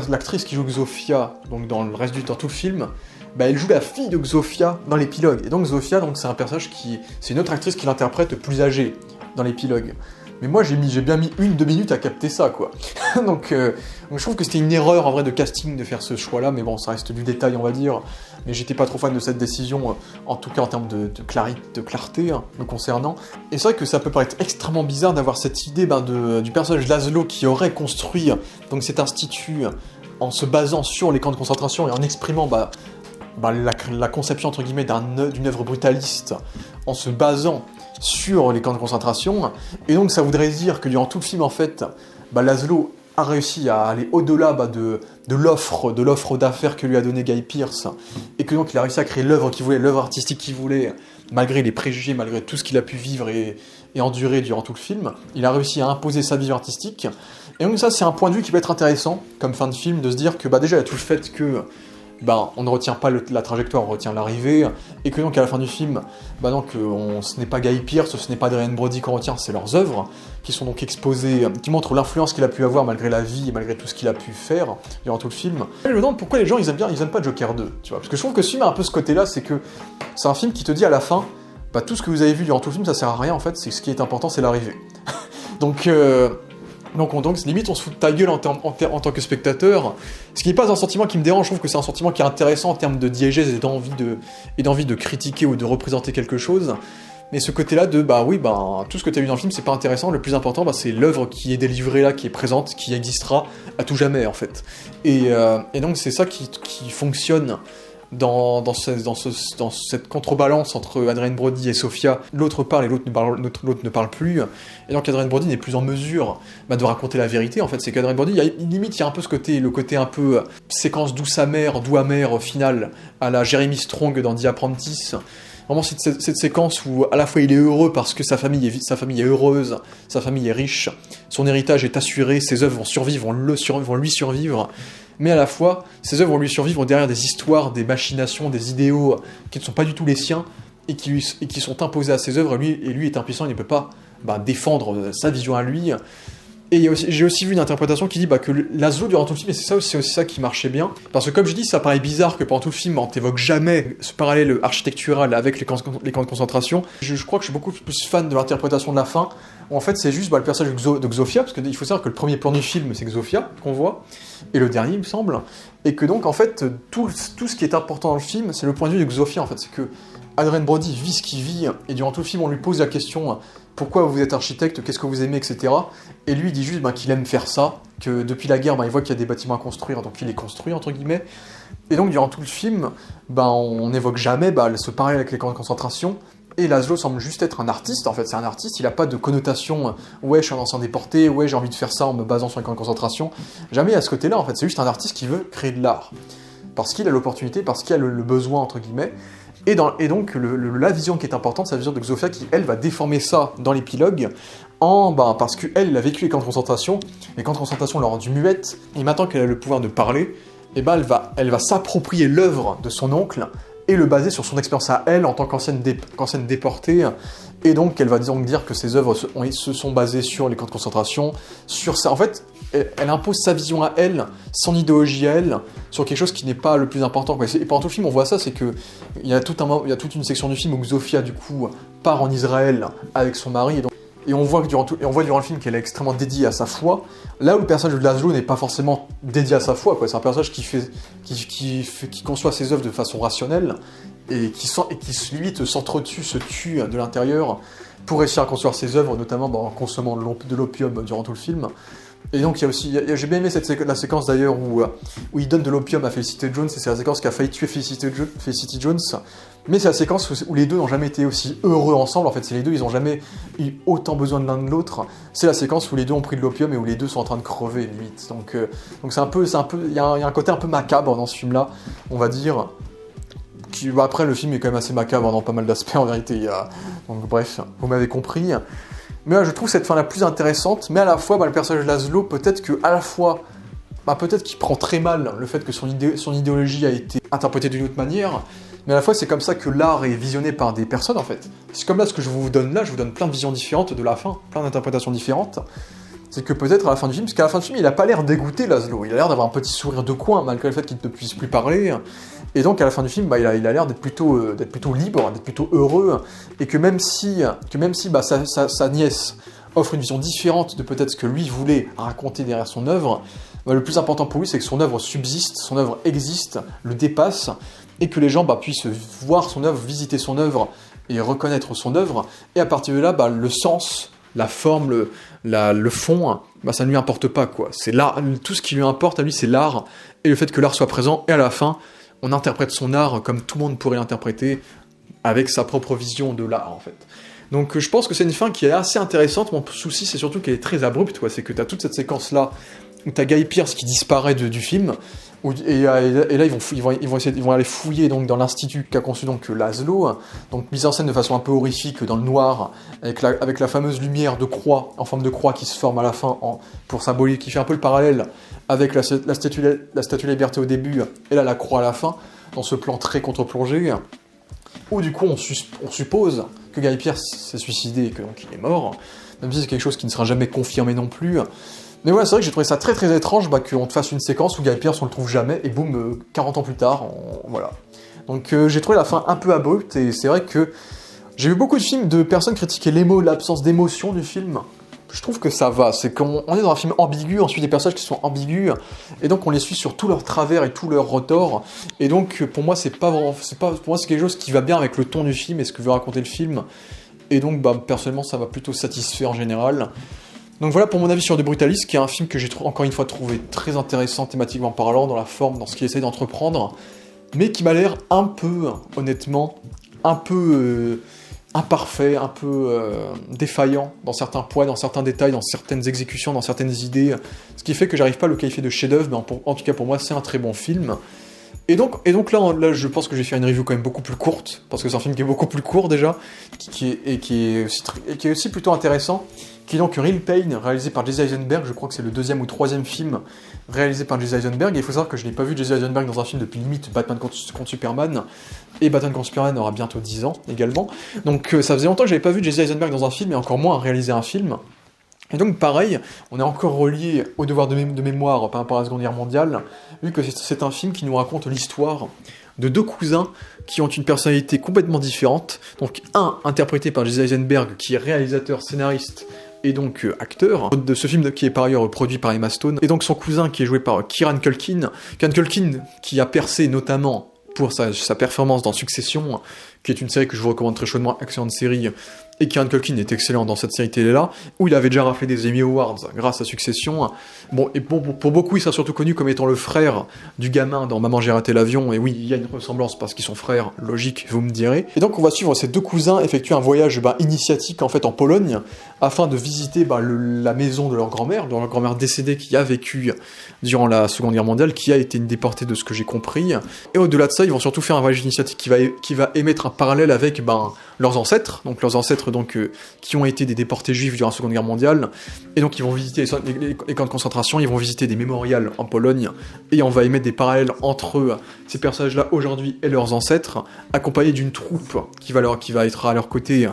l'actrice qui joue Zofia, donc dans le reste du temps, tout le film, elle joue la fille de Zofia dans l'épilogue. Et donc Zofia, c'est un personnage c'est une autre actrice qui l'interprète plus âgée dans l'épilogue. Mais moi, j'ai bien mis 1-2 minutes à capter ça, quoi. donc je trouve que c'était une erreur, en vrai, de casting de faire ce choix-là, mais bon, ça reste du détail, on va dire. Mais j'étais pas trop fan de cette décision, en tout cas en termes de clarté, me concernant. Et c'est vrai que ça peut paraître extrêmement bizarre d'avoir cette idée du personnage Laszlo qui aurait construit donc cet institut en se basant sur les camps de concentration et en exprimant la conception, entre guillemets, d'une œuvre brutaliste en se basant sur les camps de concentration. Et donc ça voudrait dire que durant tout le film, en fait, Laszlo a réussi à aller au-delà de l'offre d'affaires que lui a donné Guy Pearce, et que donc il a réussi à créer l'œuvre qu'il voulait, l'œuvre artistique qu'il voulait, malgré les préjugés, malgré tout ce qu'il a pu vivre et endurer durant tout le film. Il a réussi à imposer sa vision artistique. Et donc ça, c'est un point de vue qui peut être intéressant, comme fin de film, de se dire que déjà, il y a tout le fait que on ne retient pas la trajectoire, on retient l'arrivée, et que donc à la fin du film, ce n'est pas Guy Pearce, ce n'est pas Adrien Brody qu'on retient, c'est leurs œuvres, qui sont donc exposées, qui montrent l'influence qu'il a pu avoir malgré la vie et malgré tout ce qu'il a pu faire durant tout le film. Je me demande pourquoi les gens ils aiment pas Joker 2, tu vois, parce que je trouve que ce film a un peu ce côté-là, c'est que c'est un film qui te dit à la fin, bah tout ce que vous avez vu durant tout le film, ça sert à rien en fait, c'est ce qui est important, c'est l'arrivée. Donc limite on se fout de ta gueule en tant que spectateur, ce qui n'est pas un sentiment qui me dérange, je trouve que c'est un sentiment qui est intéressant en termes de diégèse et d'envie de critiquer ou de représenter quelque chose, mais ce côté-là de, tout ce que tu as vu dans le film, c'est pas intéressant, le plus important, c'est l'œuvre qui est délivrée là, qui est présente, qui existera à tout jamais, en fait. Et donc c'est ça qui fonctionne dans cette contrebalance entre Adrien Brody et Sofia. L'autre parle et l'autre ne parle plus, et donc Adrien Brody n'est plus en mesure de raconter la vérité, en fait. C'est qu'Adrien Brody, limite, il y a un peu le côté un peu séquence doux amer finale, à la Jeremy Strong dans The Apprentice. Vraiment cette séquence où à la fois il est heureux parce que sa famille est heureuse, sa famille est riche, son héritage est assuré, ses œuvres vont survivre, vont lui survivre, mais à la fois ses œuvres vont lui survivre derrière des histoires, des machinations, des idéaux qui ne sont pas du tout les siens et qui sont imposés à ses œuvres, et lui est impuissant, il ne peut pas défendre sa vision à lui. Et j'ai aussi vu une interprétation qui dit que Laszlo durant tout le film, et c'est aussi ça qui marchait bien, parce que comme je dis, ça paraît bizarre que pendant tout le film, on t'évoque jamais ce parallèle architectural avec les camps de concentration. Je crois que je suis beaucoup plus fan de l'interprétation de la fin, où en fait c'est juste le personnage de Xofia, parce qu'il faut savoir que le premier plan du film c'est Xofia qu'on voit, et le dernier il me semble, et que donc en fait tout ce qui est important dans le film, c'est le point de vue de Xofia en fait, c'est que Adrien Brody vit ce qu'il vit, et durant tout le film on lui pose la question pourquoi vous êtes architecte, qu'est-ce que vous aimez, etc. Et lui il dit juste qu'il aime faire ça, que depuis la guerre il voit qu'il y a des bâtiments à construire, donc il les construit entre guillemets. Et donc durant tout le film, on n'évoque jamais ce parallèle avec les camps de concentration, et Laszlo semble juste être un artiste, en fait c'est un artiste, il n'a pas de connotation ouais je suis un ancien déporté, ouais j'ai envie de faire ça en me basant sur les camps de concentration, jamais à ce côté-là en fait, c'est juste un artiste qui veut créer de l'art, parce qu'il a l'opportunité, parce qu'il a le besoin entre guillemets. Et donc, la vision qui est importante, c'est la vision de Xofia qui, elle, va déformer ça dans l'épilogue, parce qu'elle, elle a vécu les camps de concentration, les camps de concentration l'ont rendue muette, et maintenant qu'elle a le pouvoir de parler, elle va s'approprier l'œuvre de son oncle, et le baser sur son expérience à elle, en tant qu'ancienne déportée, et donc elle va donc dire que ses œuvres se sont basées sur les camps de concentration, sur ça. En fait, elle impose sa vision à elle, son idéologie à elle, sur quelque chose qui n'est pas le plus important. Et pendant tout le film, on voit ça, c'est que il y a toute une section du film où Xofia, du coup, part en Israël avec son mari, et on voit durant le film qu'elle est extrêmement dédiée à sa foi, là où le personnage de Laszlo n'est pas forcément dédié à sa foi, c'est un personnage qui conçoit ses œuvres de façon rationnelle, et qui limite s'entretue, se tue de l'intérieur, pour réussir à construire ses œuvres, notamment en consommant de l'opium durant tout le film. Et donc j'ai bien aimé la séquence d'ailleurs où il donne de l'opium à Felicity Jones, et c'est la séquence qui a failli tuer Felicity Jones, mais c'est la séquence où les deux n'ont jamais été aussi heureux ensemble, en fait c'est les deux, ils n'ont jamais eu autant besoin de l'un de l'autre, c'est la séquence où les deux ont pris de l'opium et où les deux sont en train de crever limite, donc c'est un peu, il y a un côté un peu macabre dans ce film-là, on va dire. Après le film est quand même assez macabre dans pas mal d'aspects en vérité, donc bref, vous m'avez compris. Mais là, je trouve cette fin la plus intéressante, mais à la fois, le personnage de Laszlo, peut-être qu'il prend très mal le fait que son idéologie a été interprétée d'une autre manière, mais à la fois, c'est comme ça que l'art est visionné par des personnes, en fait. C'est comme là, ce que je vous donne là, je vous donne plein de visions différentes de la fin, plein d'interprétations différentes. C'est que peut-être à la fin du film, parce qu'à la fin du film, il a pas l'air dégoûté, Laszlo, il a l'air d'avoir un petit sourire de coin, malgré le fait qu'il ne puisse plus parler, et donc à la fin du film, il a l'air d'être plutôt libre, d'être plutôt heureux, et que même si sa nièce offre une vision différente de peut-être ce que lui voulait raconter derrière son œuvre, le plus important pour lui, c'est que son œuvre subsiste, son œuvre existe, le dépasse, et que les gens puissent voir son œuvre, visiter son œuvre, et reconnaître son œuvre, et à partir de là, le sens, la forme, le fond, ça ne lui importe pas, quoi. C'est l'art, tout ce qui lui importe à lui, c'est l'art, et le fait que l'art soit présent, et à la fin, on interprète son art comme tout le monde pourrait l'interpréter, avec sa propre vision de l'art, en fait. Donc je pense que c'est une fin qui est assez intéressante. Mon souci, c'est surtout qu'elle est très abrupte, c'est que t'as toute cette séquence-là, où t'as Guy Pearce qui disparaît du film, et là ils vont aller fouiller donc, dans l'institut qu'a conçu donc Laszlo, donc mise en scène de façon un peu horrifique, dans le noir, avec la fameuse lumière de croix, en forme de croix qui se forme à la fin, pour symboliser, qui fait un peu le parallèle avec la statue de liberté au début, et là la croix à la fin, dans ce plan très contre-plongé, où du coup on suppose que Guy Pearce s'est suicidé et que donc il est mort, même si c'est quelque chose qui ne sera jamais confirmé non plus. Mais voilà, c'est vrai que j'ai trouvé ça très très étrange qu'on te fasse une séquence où Guy Pearce on le trouve jamais, et boum, 40 ans plus tard, voilà. Donc j'ai trouvé la fin un peu abrupte, et c'est vrai que J'ai vu beaucoup de films de personnes critiquer l'absence d'émotion du film. Je trouve que ça va, c'est qu'on est dans un film ambigu, on suit des personnages qui sont ambigus, et donc on les suit sur tous leurs travers et tous leurs retors, et donc pour moi c'est quelque chose qui va bien avec le ton du film et ce que veut raconter le film, et donc personnellement ça m'a plutôt satisfait en général. Donc voilà pour mon avis sur The Brutalist, qui est un film que j'ai encore une fois trouvé très intéressant thématiquement parlant, dans la forme, dans ce qu'il essaie d'entreprendre, mais qui m'a l'air un peu, honnêtement, un peu imparfait, un peu défaillant dans certains points, dans certains détails, dans certaines exécutions, dans certaines idées, ce qui fait que j'arrive pas à le qualifier de chef-d'œuvre, mais en tout cas pour moi c'est un très bon film. Et donc là, je pense que je vais faire une review quand même beaucoup plus courte, parce que c'est un film qui est beaucoup plus court déjà, qui est aussi plutôt intéressant, qui est donc Real Pain, réalisé par Jesse Eisenberg. Je crois que c'est le 2e ou 3e film réalisé par Jesse Eisenberg, et il faut savoir que je n'ai pas vu Jesse Eisenberg dans un film depuis limite Batman contre Superman, et Batman contre Superman aura bientôt 10 ans également, donc ça faisait longtemps que j'avais pas vu Jesse Eisenberg dans un film, et encore moins réaliser un film. Et donc pareil, on est encore relié au devoir de mémoire par rapport à la Seconde Guerre mondiale, vu que c'est un film qui nous raconte l'histoire de deux cousins qui ont une personnalité complètement différente. Donc un interprété par Jesse Eisenberg, qui est réalisateur, scénariste et donc acteur de ce film qui est par ailleurs produit par Emma Stone, et donc son cousin qui est joué par Kieran Culkin qui a percé notamment pour sa performance dans Succession, qui est une série que je vous recommande très chaudement, excellente série, et Kieran Culkin est excellent dans cette série télé-là, où il avait déjà raflé des Emmy Awards grâce à Succession. Bon, et pour beaucoup, il sera surtout connu comme étant le frère du gamin dans Maman j'ai raté l'avion, et oui, il y a une ressemblance parce qu'ils sont frères, logique, vous me direz. Et donc on va suivre ces deux cousins effectuer un voyage initiatique en fait en Pologne, afin de visiter la maison de leur grand-mère décédée qui a vécu durant la Seconde Guerre mondiale, qui a été une déportée de ce que j'ai compris. Et au-delà de ça, ils vont surtout faire un voyage initiatique qui va émettre un parallèle avec leurs ancêtres qui ont été des déportés juifs durant la Seconde Guerre mondiale, et donc ils vont visiter les camps de concentration, ils vont visiter des mémorials en Pologne, et on va émettre des parallèles entre ces personnages-là aujourd'hui et leurs ancêtres, accompagnés d'une troupe qui va être à leur côté,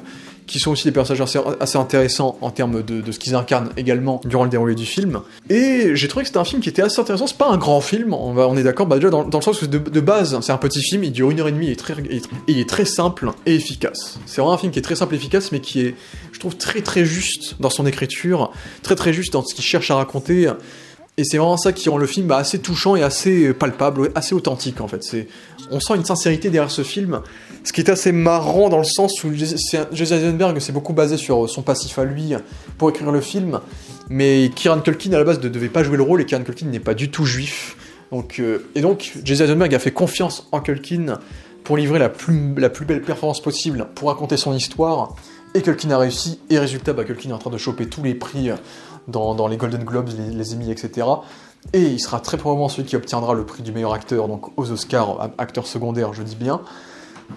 qui sont aussi des personnages assez intéressants en termes de ce qu'ils incarnent également durant le déroulé du film. Et j'ai trouvé que c'était un film qui était assez intéressant. C'est pas un grand film, on est d'accord, déjà dans le sens que de base, c'est un petit film, il dure 1h30, il est très simple et efficace. C'est vraiment un film qui est très simple et efficace, mais qui est, je trouve, très très juste dans son écriture, très très juste dans ce qu'il cherche à raconter. Et c'est vraiment ça qui rend le film assez touchant et assez palpable, assez authentique en fait. On sent une sincérité derrière ce film, ce qui est assez marrant dans le sens où Jesse Eisenberg s'est beaucoup basé sur son passif à lui pour écrire le film, mais Kieran Culkin à la base ne devait pas jouer le rôle, et Kieran Culkin n'est pas du tout juif. Donc Jesse Eisenberg a fait confiance en Culkin pour livrer la plus belle performance possible pour raconter son histoire, et Culkin a réussi, et résultat, Culkin est en train de choper tous les prix dans les Golden Globes, les Emmy, etc. Et il sera très probablement celui qui obtiendra le prix du meilleur acteur, donc aux Oscars, acteur secondaire, je dis bien.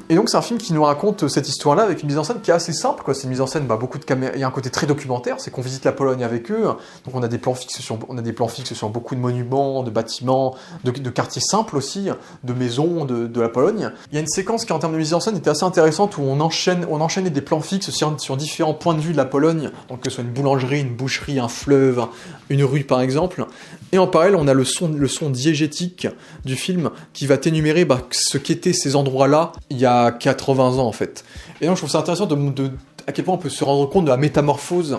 Et donc c'est un film qui nous raconte cette histoire-là avec une mise en scène qui est assez simple, quoi. C'est une mise en scène, beaucoup de caméras, il y a un côté très documentaire, c'est qu'on visite la Pologne avec eux, donc on a des plans fixes sur beaucoup de monuments, de bâtiments, de quartiers simples aussi, de maisons de la Pologne. Il y a une séquence qui en termes de mise en scène était assez intéressante, où on enchaînait des plans fixes sur différents points de vue de la Pologne, donc que ce soit une boulangerie, une boucherie, un fleuve, une rue par exemple, et en parallèle on a le son diégétique du film qui va t'énumérer ce qu'étaient ces endroits-là il y a 80 ans en fait. Et donc je trouve ça intéressant à quel point on peut se rendre compte de la métamorphose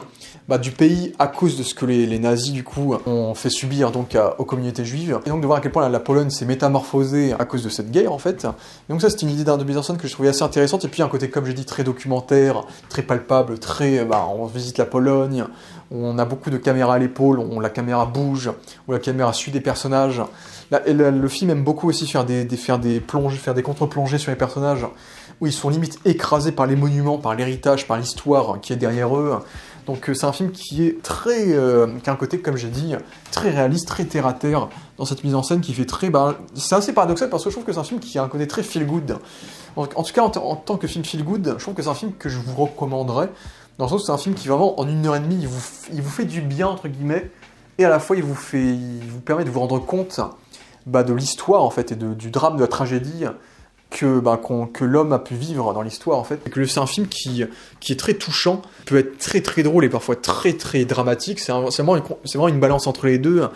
du pays à cause de ce que les nazis du coup ont fait subir donc aux communautés juives, et donc de voir à quel point la Pologne s'est métamorphosée à cause de cette guerre en fait. Et donc ça c'est une idée de mise en scène que je trouvais assez intéressante, et puis un côté comme j'ai dit très documentaire, très palpable, on visite la Pologne, on a beaucoup de caméras à l'épaule, la caméra bouge, où la caméra suit des personnages. Le film aime beaucoup aussi faire des contre-plongées sur les personnages, où ils sont limite écrasés par les monuments, par l'héritage, par l'histoire qui est derrière eux. Donc c'est un film qui est qui a un côté, comme j'ai dit, très réaliste, très terre-à-terre dans cette mise en scène, qui fait très... c'est assez paradoxal parce que je trouve que c'est un film qui a un côté très feel-good. En tout cas, en tant que film feel-good, je trouve que c'est un film que je vous recommanderais, dans le sens où c'est un film qui vraiment, en 1h30, il vous fait du bien, entre guillemets, et à la fois il vous permet de vous rendre compte de l'histoire, en fait, et du drame, de la tragédie que l'homme a pu vivre dans l'histoire, en fait. Et que c'est un film qui est très touchant, peut être très très drôle et parfois très très dramatique. C'est vraiment une balance entre les deux,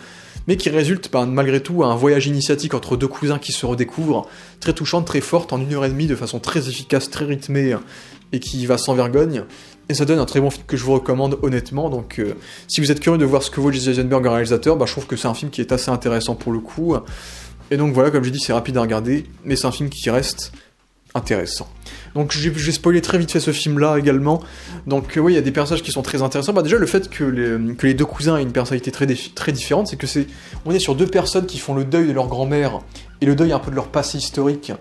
mais qui résulte malgré tout à un voyage initiatique entre deux cousins qui se redécouvrent, très touchante, très forte, en 1h30, de façon très efficace, très rythmée, et qui va sans vergogne. Et ça donne un très bon film que je vous recommande honnêtement, donc si vous êtes curieux de voir ce que vaut Jesse Eisenberg en réalisateur, je trouve que c'est un film qui est assez intéressant pour le coup. Et donc voilà, comme j'ai dit, c'est rapide à regarder, mais c'est un film qui reste intéressant. Donc je vais spoiler très vite fait ce film-là également. Donc oui, il y a des personnages qui sont très intéressants. Déjà, le fait que les deux cousins aient une personnalité très différente, c'est que on est sur deux personnes qui font le deuil de leur grand-mère et le deuil un peu de leur passé historique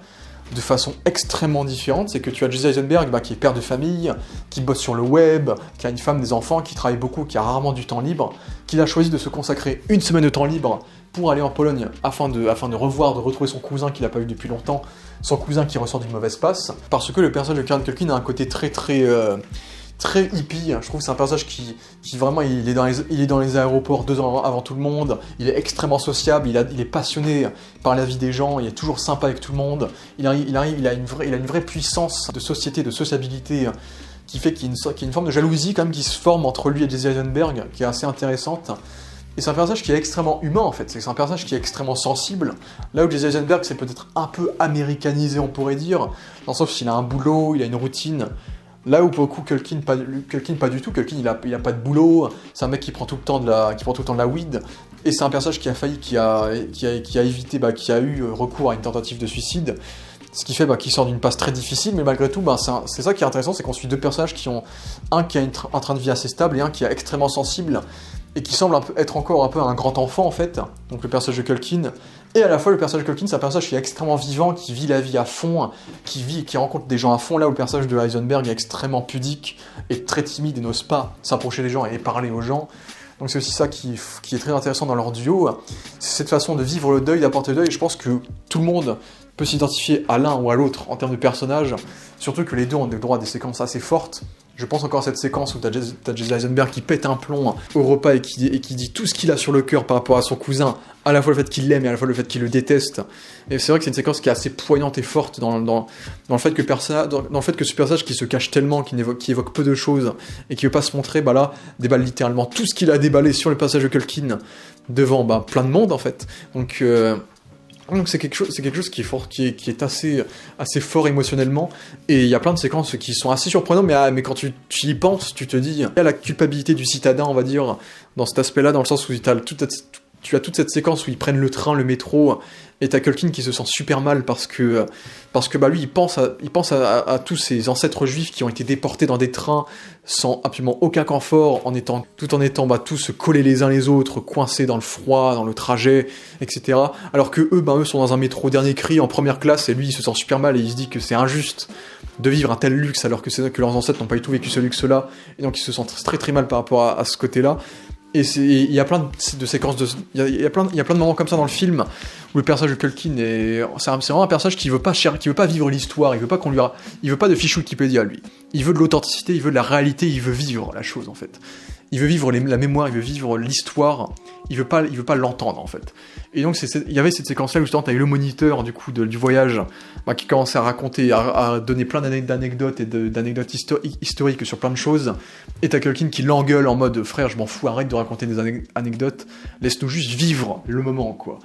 de façon extrêmement différente. C'est que tu as Jesse Eisenberg qui est père de famille, qui bosse sur le web, qui a une femme, des enfants, qui travaille beaucoup, qui a rarement du temps libre, qui a choisi de se consacrer une semaine de temps libre pour aller en Pologne afin de retrouver son cousin qu'il n'a pas vu depuis longtemps, son cousin qui ressort d'une mauvaise passe, parce que le personnage de Kieran Culkin a un côté très hippie. Je trouve que c'est un personnage qui vraiment, il est dans les aéroports 2 ans avant tout le monde, il est extrêmement sociable, il est passionné par la vie des gens, il est toujours sympa avec tout le monde, il a une vraie puissance de société, de sociabilité, qui fait qu'il y a une forme de jalousie quand même qui se forme entre lui et Jesse Eisenberg, qui est assez intéressante. Et c'est un personnage qui est extrêmement humain en fait, c'est un personnage qui est extrêmement sensible, là où Jesse Eisenberg c'est peut-être un peu américanisé on pourrait dire, sauf s'il a un boulot, il a une routine, là où pour le coup Culkin pas du tout, Culkin il a pas de boulot, c'est un mec qui prend tout le temps de la weed, et c'est un personnage qui a failli, qui a eu recours à une tentative de suicide, ce qui fait qu'il sort d'une passe très difficile, mais malgré tout, c'est ça qui est intéressant, c'est qu'on suit deux personnages qui ont un qui a un train de vie assez stable et un qui est extrêmement sensible, et qui semble être encore un peu un grand enfant en fait, donc le personnage de Culkin, et à la fois le personnage de Culkin c'est un personnage qui est extrêmement vivant, qui vit la vie à fond, qui rencontre des gens à fond, là où le personnage de Eisenberg est extrêmement pudique, et très timide et n'ose pas s'approcher des gens et parler aux gens. Donc c'est aussi ça qui est très intéressant dans leur duo, c'est cette façon de vivre le deuil, d'apporter le deuil, et je pense que tout le monde peut s'identifier à l'un ou à l'autre en termes de personnages, surtout que les deux ont le droit à des séquences assez fortes. Je pense encore à cette séquence où t'as Jesse Eisenberg qui pète un plomb au repas et qui dit tout ce qu'il a sur le cœur par rapport à son cousin, à la fois le fait qu'il l'aime et à la fois le fait qu'il le déteste. Et c'est vrai que c'est une séquence qui est assez poignante et forte dans le fait que ce personnage qui se cache tellement, qui évoque peu de choses et qui veut pas se montrer, là, déballe littéralement tout ce qu'il a déballé sur le passage de Culkin devant plein de monde en fait. Donc c'est quelque chose qui est fort, qui est assez fort émotionnellement, et il y a plein de séquences qui sont assez surprenantes, mais quand tu y penses, tu te dis, il y a la culpabilité du citadin, on va dire, dans cet aspect-là, dans le sens où tu as toute cette séquence où ils prennent le train, le métro, et t'as Culkin qui se sent super mal parce que lui il pense à tous ces ancêtres juifs qui ont été déportés dans des trains sans absolument aucun confort, tout en étant tous collés les uns les autres, coincés dans le froid, dans le trajet, etc. Alors que eux sont dans un métro dernier cri en première classe, et lui il se sent super mal et il se dit que c'est injuste de vivre un tel luxe alors que leurs ancêtres n'ont pas du tout vécu ce luxe-là, et donc ils se sentent très très mal par rapport à ce côté-là. Et il y a plein de séquences il y a plein de moments comme ça dans le film où le personnage de Culkin c'est vraiment un personnage qui veut pas vivre l'histoire, il veut pas de fiche Wikipédia lui. Il veut de l'authenticité, il veut de la réalité, il veut vivre la chose en fait. Il veut vivre la mémoire, il veut vivre l'histoire, il veut pas l'entendre en fait. Et donc il y avait cette séquence-là où justement t'as eu le moniteur du voyage qui commençait à raconter, à donner plein d'anecdotes et d'anecdotes historiques sur plein de choses, et t'as Culkin qui l'engueule en mode frère, je m'en fous, arrête de raconter des anecdotes, laisse-nous juste vivre le moment quoi.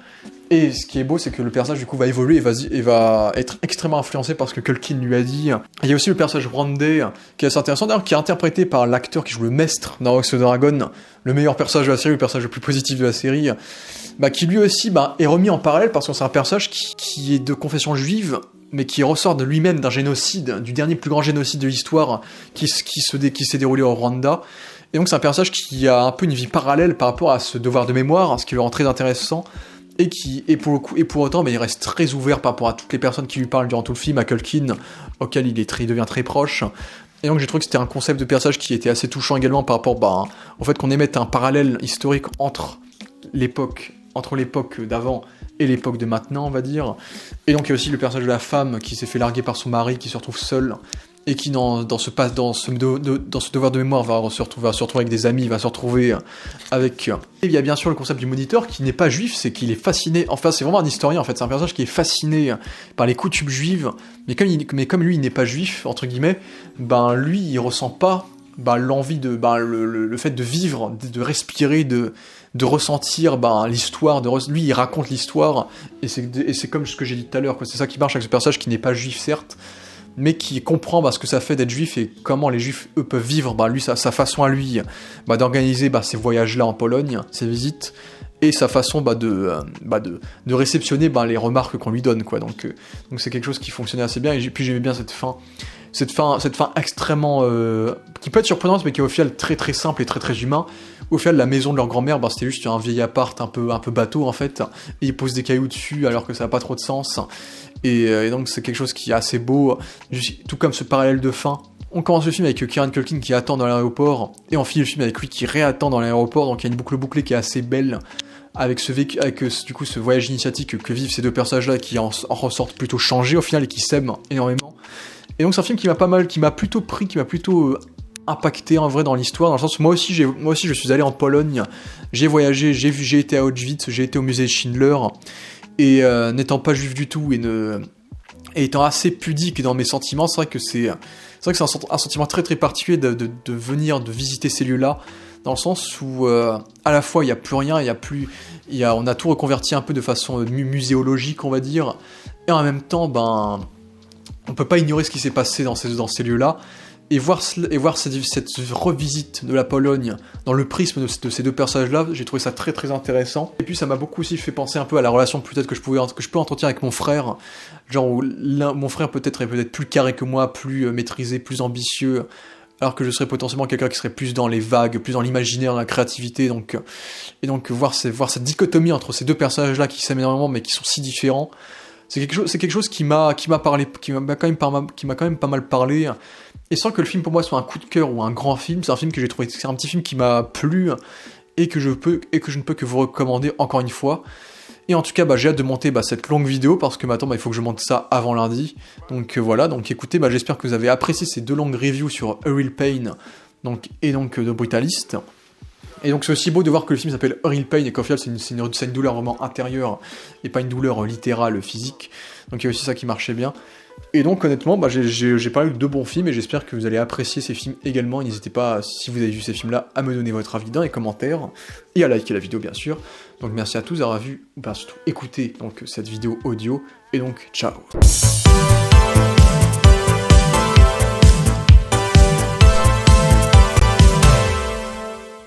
Et ce qui est beau, c'est que le personnage du coup va évoluer et va être extrêmement influencé par ce que Culkin lui a dit. Il y a aussi le personnage Brandy qui est assez intéressant, d'ailleurs, qui est interprété par l'acteur qui joue le maître dans House of the Dragon, le meilleur personnage de la série, le personnage le plus positif de la série, qui lui aussi est remis en parallèle parce que c'est un personnage qui est de confession juive, mais qui ressort de lui-même d'un génocide, du dernier plus grand génocide de l'histoire qui s'est déroulé au Rwanda. Et donc c'est un personnage qui a un peu une vie parallèle par rapport à ce devoir de mémoire, ce qui le rend très intéressant. Et pour autant, il reste très ouvert par rapport à toutes les personnes qui lui parlent durant tout le film, à Culkin, auquel il devient très proche. Et donc j'ai trouvé que c'était un concept de personnage qui était assez touchant également par rapport au fait qu'on émette un parallèle historique entre l'époque d'avant et l'époque de maintenant, on va dire. Et donc il y a aussi le personnage de la femme qui s'est fait larguer par son mari, qui se retrouve seule, et qui dans ce devoir de mémoire va se retrouver avec des amis, va se retrouver avec... Et il y a bien sûr le concept du moniteur qui n'est pas juif, c'est qu'il est fasciné, enfin c'est vraiment un historien en fait, c'est un personnage qui est fasciné par les coutumes juives, mais comme lui il n'est pas juif, entre guillemets, lui il ressent pas l'envie de... le fait de vivre, de respirer, de ressentir l'histoire, lui il raconte l'histoire, et c'est comme ce que j'ai dit tout à l'heure, c'est ça qui marche avec ce personnage qui n'est pas juif certes, mais qui comprend ce que ça fait d'être juif et comment les juifs, eux, peuvent vivre, lui, sa façon à lui d'organiser ces voyages-là en Pologne, ces visites, et sa façon de réceptionner les remarques qu'on lui donne, quoi. Donc c'est quelque chose qui fonctionnait assez bien, et puis j'aimais bien cette fin extrêmement... qui peut être surprenante, mais qui est au final très très simple et très très humain. Au final, la maison de leur grand-mère, c'était juste un vieil appart un peu bateau, en fait, et ils posent des cailloux dessus alors que ça n'a pas trop de sens. Et donc c'est quelque chose qui est assez beau, tout comme ce parallèle de fin. On commence le film avec Kieran Culkin qui attend dans l'aéroport, et on finit le film avec lui qui réattend dans l'aéroport, donc il y a une boucle bouclée qui est assez belle, avec du coup ce voyage initiatique que vivent ces deux personnages-là, qui en ressortent plutôt changés au final, et qui s'aiment énormément. Et donc c'est un film qui m'a plutôt impacté en vrai dans l'histoire, dans le sens où moi aussi je suis allé en Pologne, j'ai voyagé, j'ai été à Auschwitz, j'ai été au musée Schindler, et n'étant pas juif du tout, et étant assez pudique dans mes sentiments, c'est vrai que c'est un sentiment très très particulier de venir, de visiter ces lieux-là, dans le sens où à la fois il n'y a plus rien, on a tout reconverti un peu de façon muséologique, on va dire, et en même temps, on peut pas ignorer ce qui s'est passé dans ces lieux-là, et voir cette revisite de la Pologne dans le prisme de ces deux personnages-là, j'ai trouvé ça très très intéressant. Et puis ça m'a beaucoup aussi fait penser un peu à la relation peut-être que je peux entretenir avec mon frère, genre où mon frère est peut-être plus carré que moi, plus maîtrisé, plus ambitieux, alors que je serais potentiellement quelqu'un qui serait plus dans les vagues, plus dans l'imaginaire, dans la créativité, et donc voir cette dichotomie entre ces deux personnages-là qui s'aiment énormément mais qui sont si différents, c'est quelque chose qui m'a quand même pas mal parlé, et sans que le film pour moi soit un coup de cœur ou un grand film, c'est un petit film qui m'a plu, et que je ne peux que vous recommander encore une fois. Et en tout cas, j'ai hâte de monter cette longue vidéo, parce que maintenant, il faut que je monte ça avant lundi. Donc voilà, donc écoutez, j'espère que vous avez apprécié ces deux longues reviews sur A Real Pain, et de Brutalist. Et donc c'est aussi beau de voir que le film s'appelle A Real Pain, et qu'au final c'est une douleur vraiment intérieure, et pas une douleur littérale, physique. Donc il y a aussi ça qui marchait bien. Et donc honnêtement, j'ai parlé de deux bons films, et j'espère que vous allez apprécier ces films également. Et n'hésitez pas, si vous avez vu ces films-là, à me donner votre avis dans les commentaires, et à liker la vidéo bien sûr. Donc merci à tous d'avoir vu, ou surtout écouté cette vidéo audio, et donc ciao.